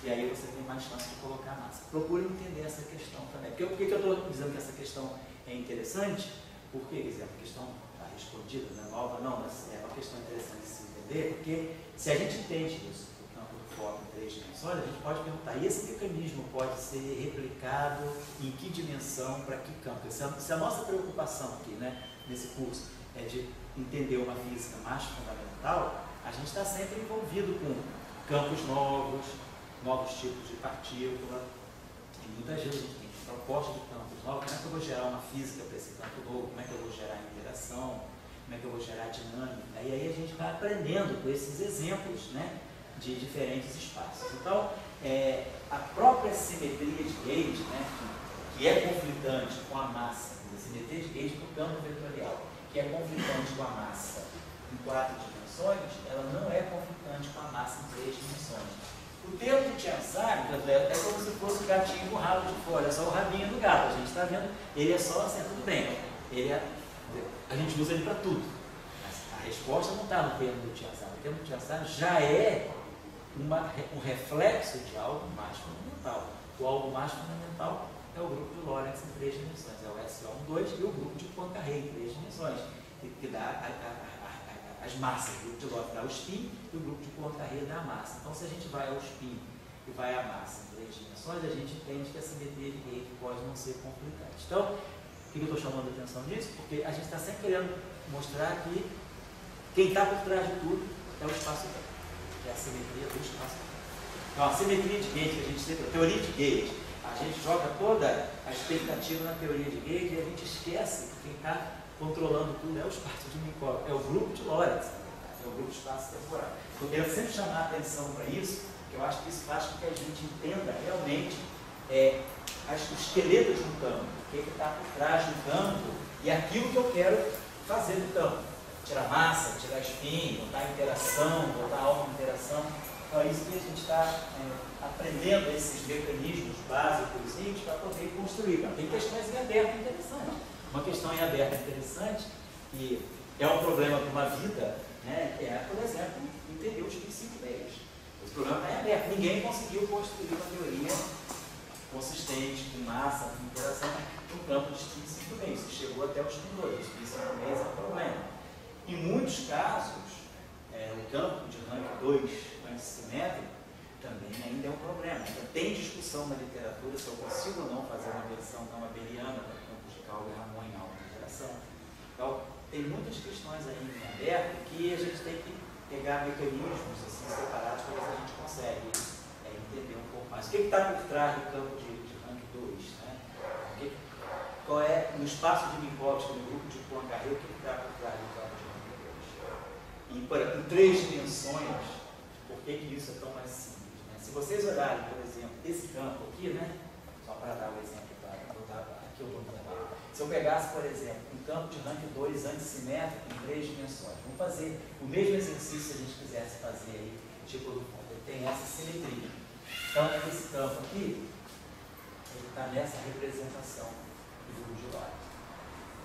E aí você tem mais chance de colocar a massa. Procure entender essa questão também. Por que eu estou dizendo que essa questão é interessante? Porque, quer dizer, a questão está respondida, não é nova, não, mas é uma questão interessante de se entender, porque se a gente entende isso, o campo do fóton em 3 dimensões, a gente pode perguntar, e esse mecanismo pode ser replicado em que dimensão, para que campo? Se a nossa preocupação aqui, né, nesse curso, é de entender uma física mais fundamental, a gente está sempre envolvido com campos novos tipos de partícula, e muitas vezes a gente tem proposta de campos novos. Como é que eu vou gerar uma física para esse campo novo? Como é que eu vou gerar interação? Como é que eu vou gerar dinâmica? E aí a gente vai aprendendo com esses exemplos, né, de diferentes espaços. Então, a própria simetria de Gauge, né, que é conflitante com a massa, a simetria de Gauge no campo vetorial, que é conflitante com a massa em 4 dimensões, ela não é conflitante com a massa em 3 dimensões. O termo de Chern-Simons é como se fosse o gatinho com o rabo de fora, é só o rabinho do gato. A gente está vendo, ele é só assim, tudo bem. A gente usa ele para tudo. Mas a resposta não está no termo do Chern-Simons. O termo de Chern-Simons já é um reflexo de algo mais fundamental. O algo mais fundamental é o grupo de Lorentz em 3 dimensões. É o SO12 e o grupo de Poincaré em 3 dimensões, que dá as massas. O grupo de Lorentz dá o spin e o grupo de Poincaré dá a massa. Então, se a gente vai ao spin e vai à massa em 3 dimensões, a gente entende que a simetria de Gauge pode não ser conflitante. Então, por que eu estou chamando a atenção disso? Porque a gente está sempre querendo mostrar que quem está por trás de tudo é o espaço-tempo, é a simetria do espaço-tempo. Então, a simetria de Gauge, que a gente sempre, a teoria de Gauge, a gente joga toda a expectativa na teoria de Gauge e a gente esquece que quem está controlando tudo é o espaço de Minkowski, é o grupo de Lorentz. É é o grupo espaço-temporal. Eu quero sempre chamar a atenção para isso, porque eu acho que isso faz com que a gente entenda realmente o esqueleto de um campo, o que está por trás do campo e aquilo que eu quero fazer do campo. Tirar massa, tirar espinho, botar interação, botar auto-interação. Então é isso que a gente está aprendendo, esses mecanismos básicos para poder construir. Então, tem questões em aberto interessantes. Uma questão em aberto interessante, que é um problema para uma vida, né, é, por exemplo, entender os princípios meios. Esse problema está em aberto. Ninguém conseguiu construir uma teoria consistente, com massa, com interação, no campo dos 5 meios. Isso chegou até os fundadores. Os 5 meios é um problema. Em muitos casos, o campo de rank 2, antissimétrico, também ainda é um problema. Ainda tem discussão na literatura se eu consigo ou não fazer uma versão não abeliana para campos de Cauchy e Ramon em alta interação. Então, tem muitas questões aí em aberto que a gente tem que pegar mecanismos assim, separados para ver se a gente consegue entender um pouco mais. O que está por trás do campo de rank 2? Né? Qual é, no espaço de Minkowski, no grupo de Poincaré, o que está por trás do campo de rank 2? E em 3 dimensões, por que isso é tão mais simples? Né? Se vocês olharem, por exemplo, esse campo aqui, né? Só para dar o exemplo, aqui eu vou trabalhar. Se eu pegasse, por exemplo, um campo de rank 2 antissimétrico em 3 dimensões, vamos fazer o mesmo exercício se a gente quisesse fazer aí, tipo do fundo, ele tem essa simetria. Então, esse campo aqui, ele está nessa representação do grupo de Lorentz.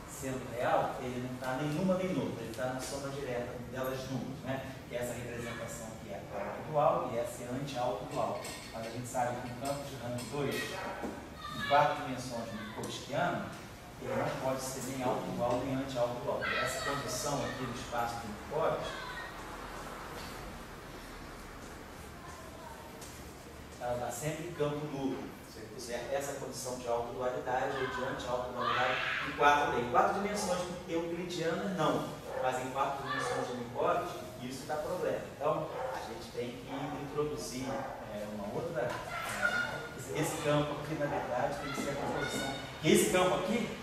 Sendo real, ele não está nenhuma nem noutra, ele está na soma direta delas números, né? Que é essa representação aqui é auto-dual e essa é anti-auto-dual. Mas a gente sabe que um campo de rank 2, em 4 dimensões minkowskiano, ele não pode ser nem auto-dual nem anti-auto-dual. Essa condição aqui no espaço de Minkowski, ela dá sempre campo nulo. Se eu puser essa condição de autodualidade ou de anti-autodualidade em 4D. Em 4 dimensões euclidianas, não. Mas em 4 dimensões de Minkowski, isso dá problema. Então, a gente tem que introduzir uma outra... esse campo aqui, na verdade, tem que ser a composição. E esse campo aqui,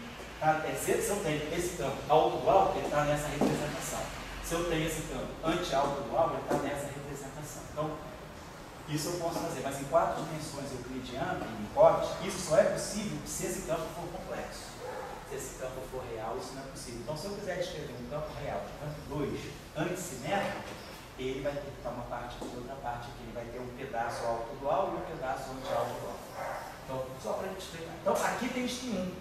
se eu tenho esse campo autodual, ele está nessa representação. Se eu tenho esse campo anti-autodual, ele está nessa representação. Então, isso eu posso fazer, mas em 4 dimensões euclidianas, em Minkowski, isso só é possível se esse campo for complexo. Se esse campo for real, isso não é possível. Então, se eu quiser descrever um campo real de rank 2 antissimétrico, ele vai ter que estar uma parte aqui e outra parte aqui. Ele vai ter um pedaço autodual e um pedaço anti-autodual. Então, só para explicar. Então, aqui tem este 1.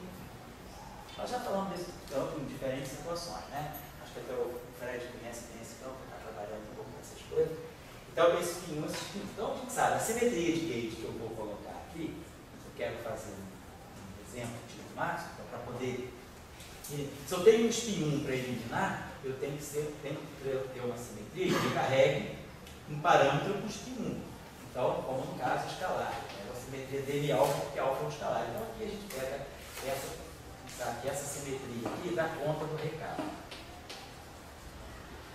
Nós já falamos desse campo em diferentes situações, né? Acho que até o Fred conhece bem esse campo, está trabalhando um pouco com essas coisas. Então, esse P1, esse P1. Então, sabe, a simetria de gauge que eu vou colocar aqui, eu quero fazer um exemplo de máximo, para poder... Se eu tenho um P1 para eliminar, eu tenho que ter uma simetria que carregue um parâmetro com P1. Então, como no caso escalar, a simetria dele alfa, porque alfa é um escalar. Então, aqui a gente pega essa simetria aqui e dá conta do recado.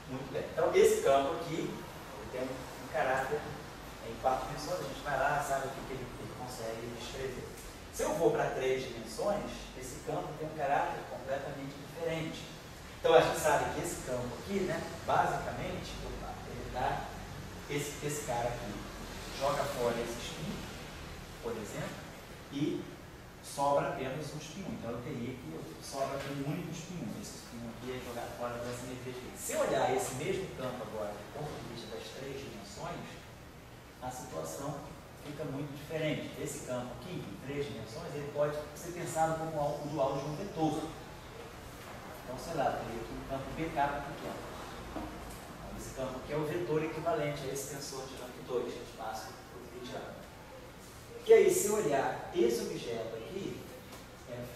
Muito bem. Então, esse campo aqui, ele tem um caráter em 4 dimensões. A gente vai lá, sabe o que ele consegue descrever. Se eu vou para 3 dimensões, esse campo tem um caráter completamente diferente. Então, a gente sabe que esse campo aqui, né, basicamente, ele dá esse cara aqui, joga fora esse espinho, por exemplo, e sobra apenas um espinho. Então, eu teria que sobra aqui um único espinho. Esse espinho aqui é jogar fora da simetria. Se eu olhar esse mesmo campo agora, do ponto de vista das 3 dimensões, a situação fica muito diferente. Esse campo aqui, em 3 dimensões, ele pode ser pensado como o dual de um vetor. Então, sei lá, eu teria aqui um campo BK pequeno. Então, esse campo aqui é o vetor equivalente a esse tensor de rank 2, espaço euclidiano. Que aí, se eu olhar esse objeto aqui,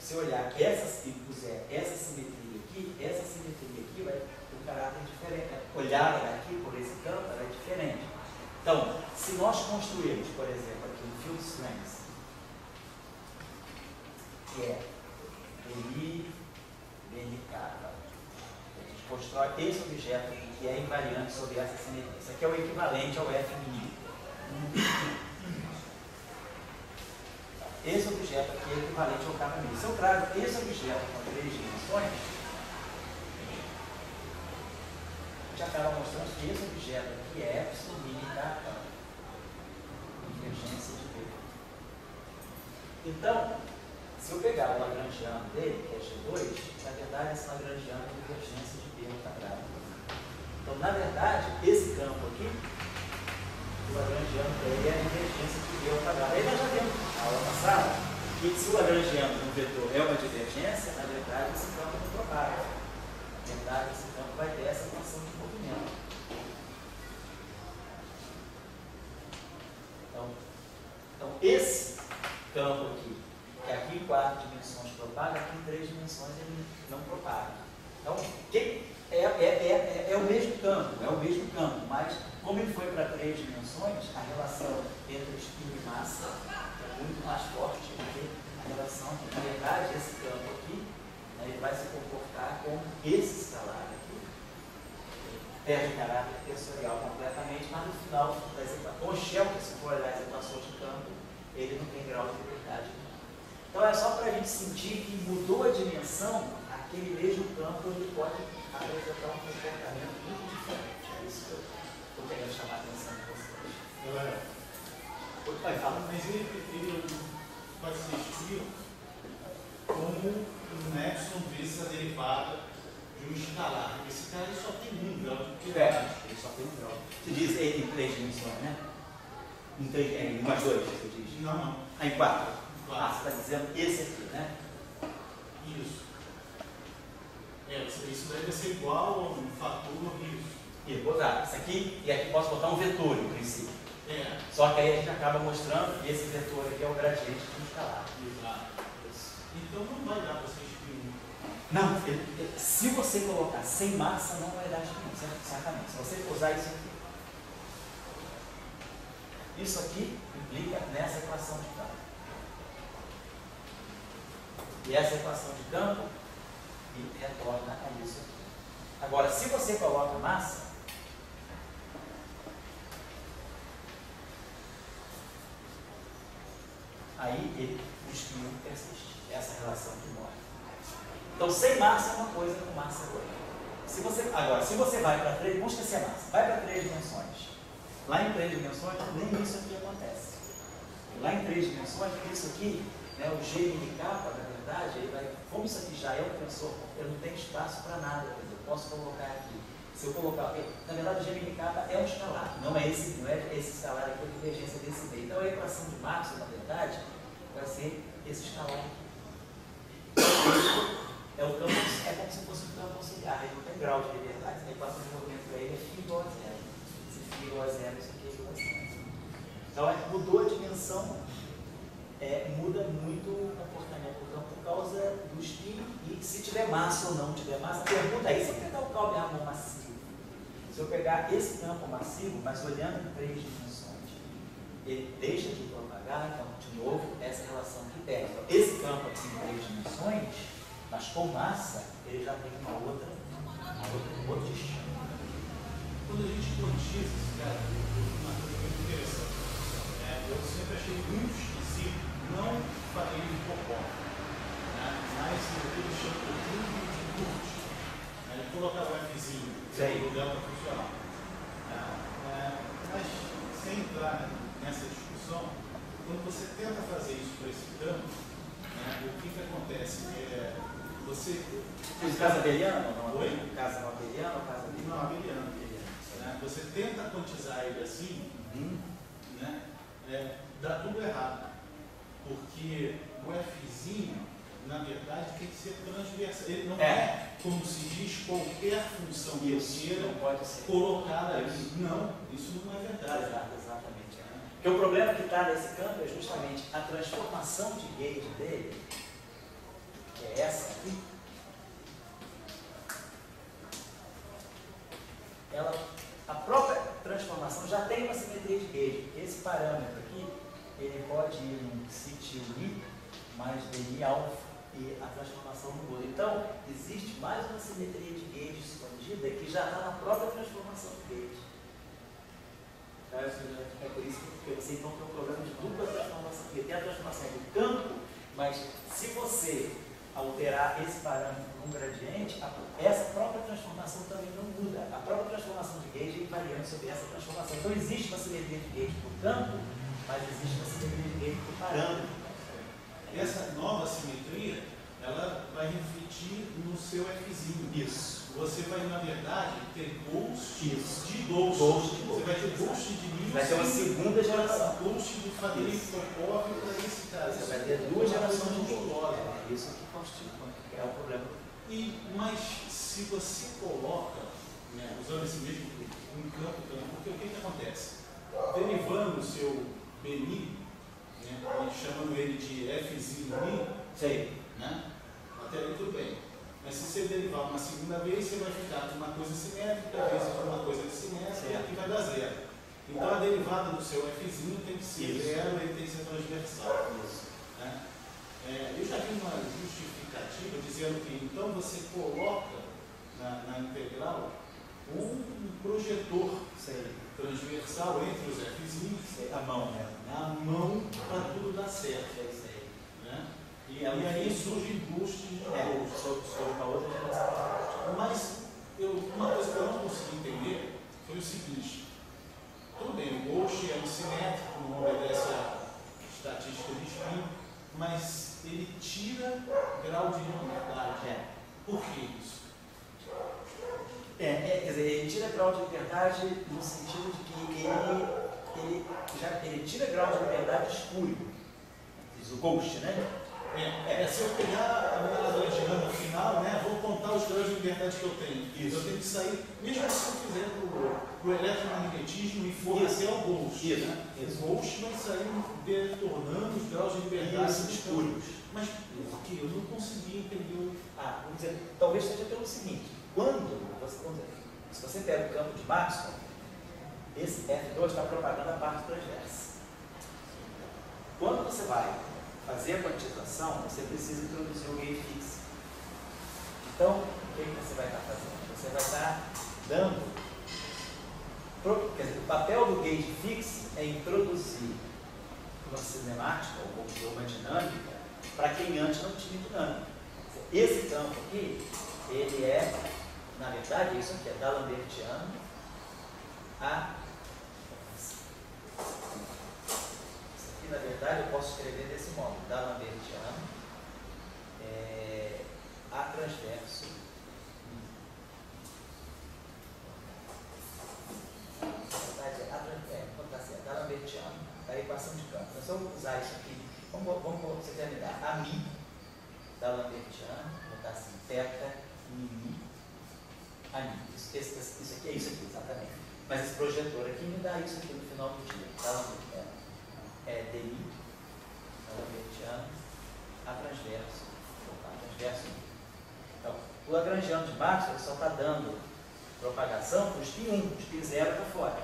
se eu olhar e puser essa simetria aqui vai ter um caráter diferente. Olhada daqui por esse campo, ela é diferente. Então, se nós construirmos, por exemplo, aqui um field strength, que é LI, BNK, a gente constrói esse objeto aqui, que é invariante sobre essa simetria. Isso aqui é o equivalente ao F mínimo. Esse objeto aqui é equivalente ao K mínimo. Se eu trago esse objeto com 3 dimensões, a gente acaba mostrando que esse objeto aqui é epsilon mini K, divergência de B. Então, se eu pegar o lagrangiano dele, que é G2, na verdade esse lagrangiano é divergência de B ao quadrado. Então, na verdade, esse campo aqui, o lagrangiano dele é a divergência de B ao quadrado. Aí nós já vimos na aula passada que se o lagrangiano de um vetor é uma divergência, na verdade esse campo não propaga. Na verdade, esse campo vai ter essa equação de movimento. Então esse campo aqui, que aqui em 4 dimensões propaga, aqui em 3 dimensões ele não propaga. Então, é o mesmo campo, mas como ele foi para 3 dimensões, a relação entre espinho e massa é muito mais forte do que a relação aqui. Na verdade, esse campo aqui, né, ele vai se comportar como esse escalar aqui. Perde caráter tensorial completamente, mas no final das equações, com o Schelke, se for olhar as equações de campo, ele não tem grau de liberdade. Então é só para a gente sentir que mudou a dimensão, aquele mesmo campo ele pode apresentar um comportamento muito diferente. É isso que eu estou querendo chamar a atenção de vocês. Mas ele pode ser escrito como um epsilon vezes a derivada de um escalar. Esse cara ele só tem um grau de liberdade. Ele só tem um grau. Você diz ele em 3 dimensões, né? Em mais 2, você diz? Não. Ah, em 4. Você está dizendo esse aqui, né? Isso. Isso deve ser igual a um fator isso. E botar isso aqui, e aqui posso botar um vetor em princípio. Só que aí a gente acaba mostrando que esse vetor aqui é o gradiente de um escalar. Exato. Então não vai dar para você escrever. Não, se você colocar sem massa, não vai dar espinho, certamente. Se você usar isso aqui. Isso aqui implica nessa equação de campo. E essa equação de campo retorna a isso aqui. Agora, se você coloca massa, aí o espinho persiste. Essa relação que morre. Então, sem massa é uma coisa, com massa é outra. Agora, se você vai para 3, vamos esquecer a massa, vai para 3 dimensões. Lá em 3 dimensões, nem isso aqui acontece. Lá em 3 dimensões, isso aqui, né, o G mini K, na verdade, ele vai, como isso aqui já é um tensor, eu não tenho espaço para nada, eu posso colocar aqui. Se eu colocar, na verdade, o G mini K é um escalar, não é esse escalar aqui, a divergência desse meio. Então, a equação de Maxwell, na verdade, vai ser esse escalar aqui. É como se fosse um campo auxiliar, ele não tem grau de liberdade, a equação de movimento para ele é φ igual a zero. Se φ igual a zero, isso aqui é igual a zero. Então, mudou a dimensão, muda muito o comportamento do campo por causa do espinho, e se tiver massa ou não tiver massa, a pergunta é, se eu pegar o Cauchy-Riemann massivo, se eu pegar esse campo massivo, mas olhando em 3 dimensões, ele deixa de propagar, então, de novo, essa relação que pega. Então, esse campo aqui em 3 dimensões, mas com massa, ele já tem um outro destino. Quando a gente quantiza esse cara, uma coisa muito interessante. Eu sempre achei muito esquisito, não falei de Popó, mas o que eles chamam de Kurt. Ele colocar o Fzinho no lugar para funcionar. Mas, sem entrar nessa discussão, quando você tenta fazer isso para esse campo, o que acontece? Você fiz casa abeliana ou não? Oi? Casa abeliana ou casa abeliana? Não, abeliana. Você tenta quantizar ele assim, dá tudo errado. Porque o Fzinho, na verdade, tem que ser transversal. Ele não é, como se diz, qualquer função que eu queira colocar ali. Não, isso não é verdade. Exatamente. Porque o problema que está nesse campo é justamente a transformação de gauge dele, que é essa aqui, a própria transformação já tem uma simetria de gauge. Esse parâmetro aqui, ele pode ir num sítio I mais DI alfa e a transformação no muda. Então, existe mais uma simetria de gauge escondida que já está na própria transformação de gauge. É por isso que você então tem um problema de dupla transformação. Porque tem a transformação do campo, mas se você alterar esse parâmetro com gradiente, essa própria transformação também não muda. A própria transformação de gauge é invariante sobre essa transformação. Então existe uma simetria de gauge por campo, mas existe uma simetria de gauge por parâmetro. Essa nova simetria, ela vai refletir no seu Fzinho. Isso. Você vai, na verdade, ter ghost Isso. de ghost. Ghost de Você ghost. vai ter ghost de Nielsen. Vai ter uma segunda geração. Ghost do Faderico Popov para esse cara. Você vai ter duas gerações de ghost. monstruosa. É isso que constitui, que é o problema. Mas se você coloca, né, usando esse mesmo um campo também, porque o que acontece? Derivando o seu Bni, né, e chamando ele de Fzinho Mi, Sei. né, até aí tudo bem. Mas se você derivar uma segunda vez, você vai ficar com uma coisa simétrica, vezes com uma coisa dissimétrica, e vai dar zero. Então a derivada do seu Fzinho tem que ser zero, ele tem que ser transversal. Isso. Né? Eu já vi uma justificativa dizendo que então você coloca na integral um projetor transversal entre os Fzinhos, A mão, né? a mão para tudo dar certo. Né? E aí surge ghost de ghost. Sobre uma outra geração. Mas uma coisa que eu não consegui entender foi o seguinte: tudo bem, o ghost é um simétrico, não obedece à estatística de spin, mas ele tira grau de liberdade. Por que isso? Quer dizer, ele tira grau de liberdade no sentido de que ele tira grau de liberdade espúrio. Diz o ghost, né? Se eu pegar a minha Lagrangiana no final, né, vou contar os graus de liberdade que eu tenho. Isso. Eu tenho que sair, mesmo se eu fizer o eletromagnetismo e for até o ghost. Isso. Né? Isso. O ghost vai sair detornando os graus de liberdade espúrios. Mas por que? Eu não consegui entender o. Vamos dizer, talvez seja pelo seguinte: se você pega o campo de Maxwell, esse F2 está propagando a parte transversa. Quando você vai fazer a quantização, você precisa introduzir o gauge fixo. Então, o que você vai estar fazendo? Você vai estar dando. Quer dizer, o papel do gauge fixo é introduzir uma cinemática ou uma dinâmica para quem antes não tinha dinâmica. Esse campo aqui, ele é, na verdade, isso aqui é d'Alembertiano a. Isso aqui, na verdade, eu posso escrever desse modo: d'Alembertiano a transverso. Na verdade, tá certo, d'Alembertiano, da equação de campo. Nós vamos usar isso aqui. Vamos você quer me dar a mi d'Alembertiano, vou botar assim, θ, mi, a mi. Isso aqui é isso aqui, exatamente. Mas esse projetor aqui me dá isso aqui no final do dia. D'Alembertiano di, d'Alembertiano a transverso. Então, o Lagrangiano de Maxwell só está dando propagação para o spin 1, o spin 0 está fora.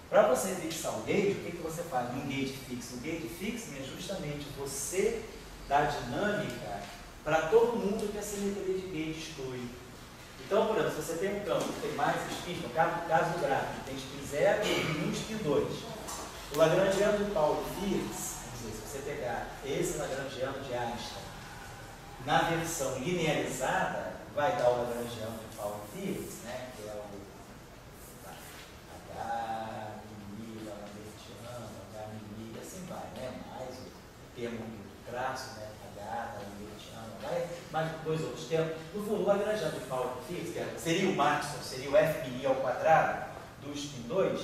Para você fixar o gauge, o que você faz num gauge fixo? O gauge fixo é justamente você dar dinâmica para todo mundo que a simetria de gauge exclui. Então, por exemplo, se você tem um campo que tem mais spins, no caso do gráfico, tem spin 0 e 1 spin 2. O Lagrangiano de Pauli Fields, se você pegar esse Lagrangiano de Einstein na versão linearizada, vai dar o Lagrangiano de Pauli Fields, né, que é o H, mi, D'Alembertiano, H, mi, assim vai, né? Mais o termo do traço, né? H, D'Alembertiano, vai, mais dois outros termos. No fundo, o Lagrangiano de Pauli Fields, que seria o Maxwell, seria o F mi ao quadrado do spin 2,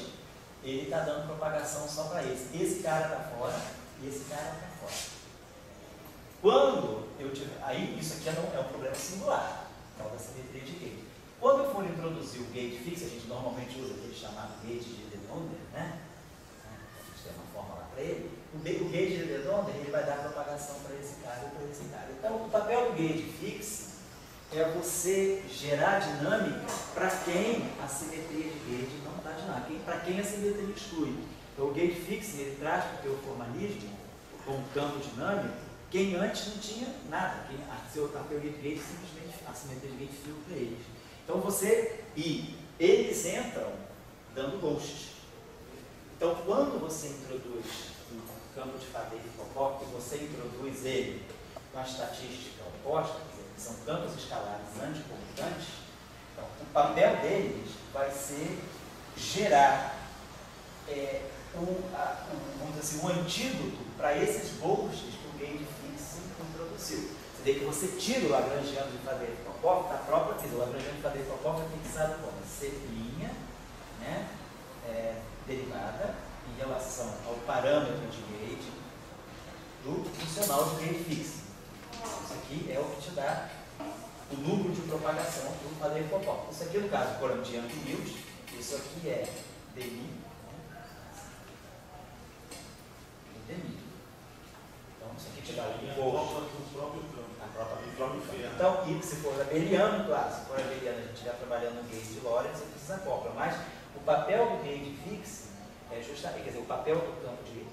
ele está dando propagação só para esse. Esse cara está fora e esse cara está fora. Quando eu tiver. Aí, isso aqui é um problema singular, tal da simetria de gauge. Quando eu for introduzir o gauge fixo, a gente normalmente usa aquele chamado gauge de De Donder, né? A gente tem uma fórmula para ele. O gauge de De Donder, ele vai dar propagação para esse cara e para esse cara. Então, o papel do gauge fixo é você gerar dinâmica para quem a simetria de gauge não está dinâmica, para quem a simetria exclui. Então, o gauge fixo, ele traz para o teu formalismo, como campo dinâmico, quem antes não tinha nada, a teoria de gauge simplesmente, a simetria de gauge filtra para eles. Então eles entram dando ghost. Então quando você introduz o campo de Faddeev-Popov, você introduz ele com a estatística oposta, quer dizer, que são campos escalares anticomutantes, então, o papel deles vai ser gerar vamos dizer assim, um antídoto para esses ghosts que o gate fix introduziu. Você vê que você tira o lagrangiano de Faddeev-Popov da própria física. O lagrangiano de Faddeev-Popov é fixado como C', né, derivada em relação ao parâmetro de gate do funcional de gate fix. Isso aqui é o que te dá o núcleo de propagação do Faddeev-Popov. Isso aqui, no caso, Corandiano e Mills, isso aqui é DI. Então, isso aqui te dá o próprio campo. Então, e se for abeliano, claro, se for abeliano, a gente estiver trabalhando no gate de Lorentz, você precisa acopla. Mas o papel do gate fix é justamente, quer dizer, o papel do campo de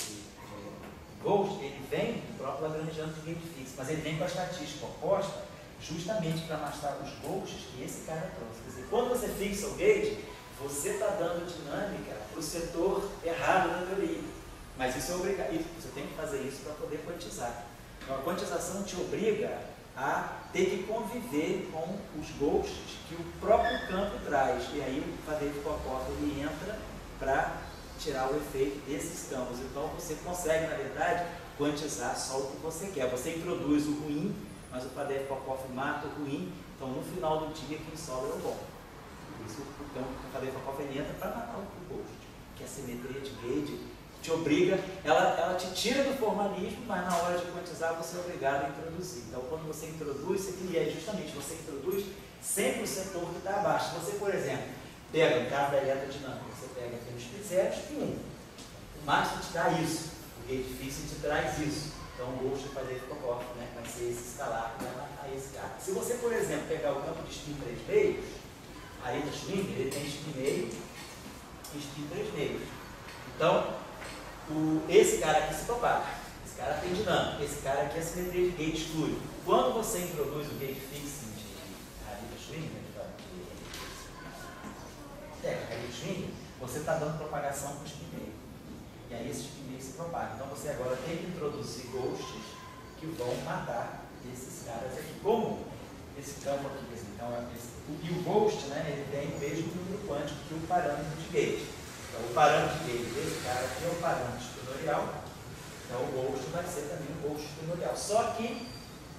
Ghost, ele vem do próprio lagrangiano do gate fix, mas ele vem com a estatística oposta, justamente para mostrar os ghosts que esse cara trouxe. Quer dizer, quando você fixa o gate, você está dando dinâmica para o setor errado da teoria. Mas isso é obrigado, você tem que fazer isso para poder quantizar. Então a quantização te obriga a ter que conviver com os ghosts que o próprio campo traz. E aí o Faddeev-Popov ele entra para tirar o efeito desses campos. Então você consegue, na verdade, quantizar só o que você quer. Você introduz o ruim, mas o Faddeev-Popov mata o ruim. Então no final do dia quem sobra é o bom. Por isso o Faddeev-Popov entra para matar o ghost, que é a simetria de gauge te obriga, ela te tira do formalismo, mas na hora de quantizar você é obrigado a introduzir. Então, quando você introduz, você cria justamente, você introduz sempre o setor que está abaixo. Se você, por exemplo, pega no caso da eletrodinâmica, você pega aqueles pizzeros e 1. O Maxwell te dá isso, o gate fix te traz isso. Então, o ghost de Faddeev-Popov, né, vai ser esse escalar que vai matar esse cara. Se você, por exemplo, pegar o campo de spin 3 meios, a Rita Schwing, ele tem spin meio e spin 3 meios. Então, esse cara aqui se propaga, esse cara tem dinâmica, esse cara aqui é a simetria de gate exclui. Quando você introduz o gate fixing de Harita Schwing, você está dando propagação para o spin meio. E aí esse spin meio se propaga. Então você agora tem que introduzir ghosts que vão matar esses caras aqui. Como esse campo aqui, então, e o ghost, né, ele tem o mesmo número quântico que o parâmetro de gate. Então, o parâmetro dele, desse cara aqui, é o parâmetro espinorial. Então, o ghost vai ser também um ghost espinorial. Só que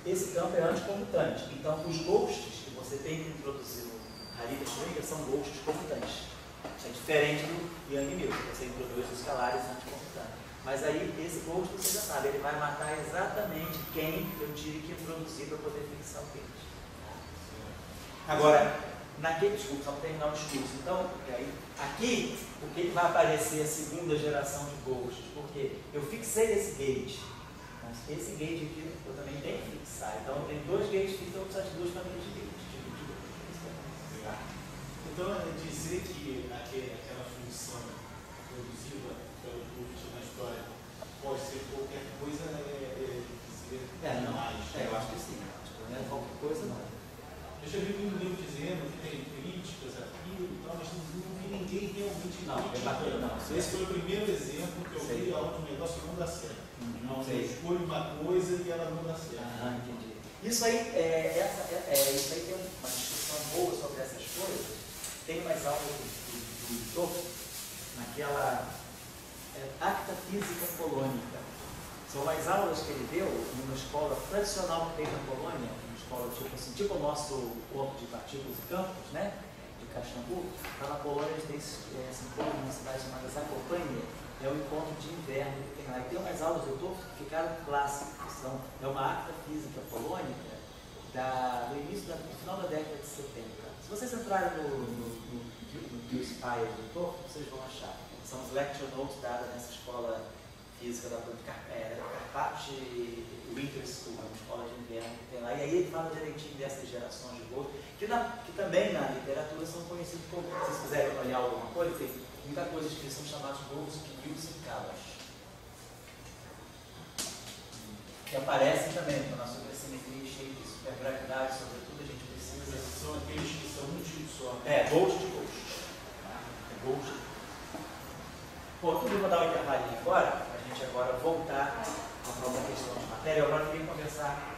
esse campo é anticomutante. Então, os ghosts que você tem que introduzir no Harita Schwing são ghosts comutantes. Isso é diferente do Yang Mills, que você introduz os escalares anticomutantes. Mas aí, esse ghost, você já sabe, ele vai matar exatamente quem eu tive que introduzir para poder fixar o gate. Agora, naquele discurso, só para terminar o discurso, então, aí, aqui, o que vai aparecer a segunda geração de ghosts? Porque eu fixei esse gate, mas esse gate aqui eu também tenho que fixar. Então, eu tenho dois gates fixos, eu preciso de duas famílias de gates. Tá? Então, é dizer que aquela função produzida pelo Luft na história pode ser qualquer coisa, dizer mais. Eu acho que sim. Não é qualquer coisa, não. Eu já vi muito livro dizendo que tem críticas aqui e tal, mas não vi ninguém realmente criticando. Esse foi o primeiro exemplo que eu vi onde o negócio não dá certo. Não, eu escolho uma coisa e ela não dá certo. Entendi. Isso aí, isso aí tem uma discussão boa sobre essas coisas. Tem umas aulas do Toff, naquela Acta Física Polônica. São as aulas que ele deu numa escola tradicional que tem na Polônia, tipo o nosso corpo de partículas e campos, né, de Caxambu. Lá na Polônia eles têm esse encontro numa cidade chamada Zakopane, é o encontro de inverno que tem lá. E tem umas aulas do Toff que ficaram clássicas, é uma acta física polônica do final da década de 70. Se vocês entrarem no Spire do Toff, vocês vão achar. São os lecture notes dadas nessa escola física da Carpati Winter School, uma escola de inverno que tem lá. E aí ele fala direitinho dessas gerações de ghosts, que também na literatura são conhecidos como, se vocês quiserem olhar alguma coisa, tem muita coisa que são chamados ghosts de Mills e Kalash. Que aparecem também na nossa simetria cheia de supergravidade, sobretudo a gente precisa. São aqueles que são um tipo só. Ghost de ghost. Ghost. Bom, tudo eu vou dar uma intervalinha agora, para a gente agora voltar à própria questão de matéria. Agora eu queria conversar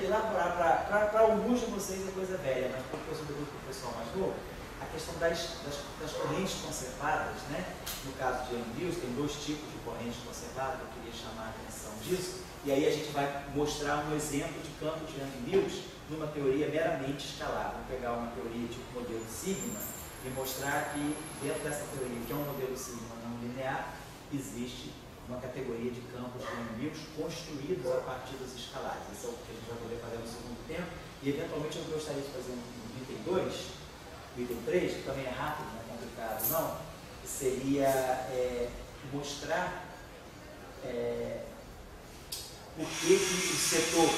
elaborar para alguns de vocês é coisa velha, mas porque eu sou do grupo pessoal mais novo, a questão das correntes conservadas, né? No caso de Young Mills, tem 2 tipos de correntes conservadas, eu queria chamar a atenção disso, e aí a gente vai mostrar um exemplo de campo de Young Mills numa teoria meramente escalar. Vamos pegar uma teoria tipo modelo Sigma e mostrar que dentro dessa teoria, que é um modelo Sigma não linear, existe uma categoria de campos de Young Mills construídos a partir dos escalares. Isso é o que a gente vai poder fazer no segundo tempo. E eventualmente eu gostaria de fazer um item 2, o item 3, que também é rápido, não é complicado não, que seria mostrar por que o setor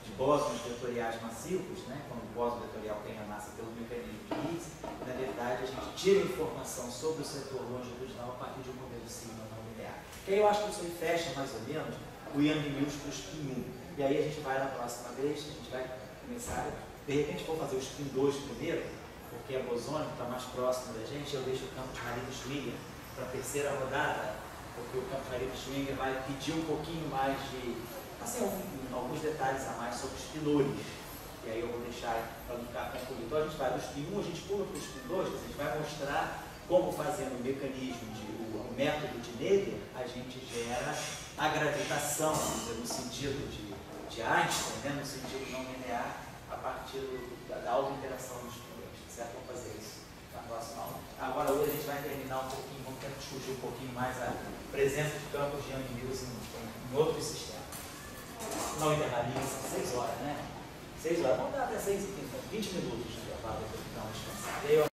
de bósons vetoriais massivos, né, quando o bóson vetorial tem a massa pelo mecanismo de Higgs, na verdade a gente tira informação sobre o setor longitudinal a partir de um modelo Sigma não linear. Que aí eu acho que isso aí fecha mais ou menos o Young Mills para o spin 1. E aí a gente vai na próxima vez, a gente vai começar, de repente vou fazer o spin 2 primeiro, porque é bosônico, está mais próximo da gente, eu deixo o campo de Hariri-Schwinger para a terceira rodada, porque o campo de Hariri-Schwinger vai pedir um pouquinho mais de, assim, alguns detalhes a mais sobre os spinores. E aí eu vou deixar para não ficar concluído. Então a gente vai do spin 1, a gente pula para o spin 2, a gente vai mostrar como fazendo o mecanismo, o método de Navier, a gente gera a gravitação, no sentido de Einstein, né, no sentido não linear, a partir da auto-interação dos spinores. Certo? Vamos fazer isso na próxima aula. Agora hoje a gente vai terminar um pouquinho, vamos tentar discutir um pouquinmo mais a presença de campos de Young Mills em outros sistemas. Não intervalinho, são 6 horas, né? 6 horas. Vamos dar até 6 e 15, 20 minutos de intervalo, depois de dar uma descansada.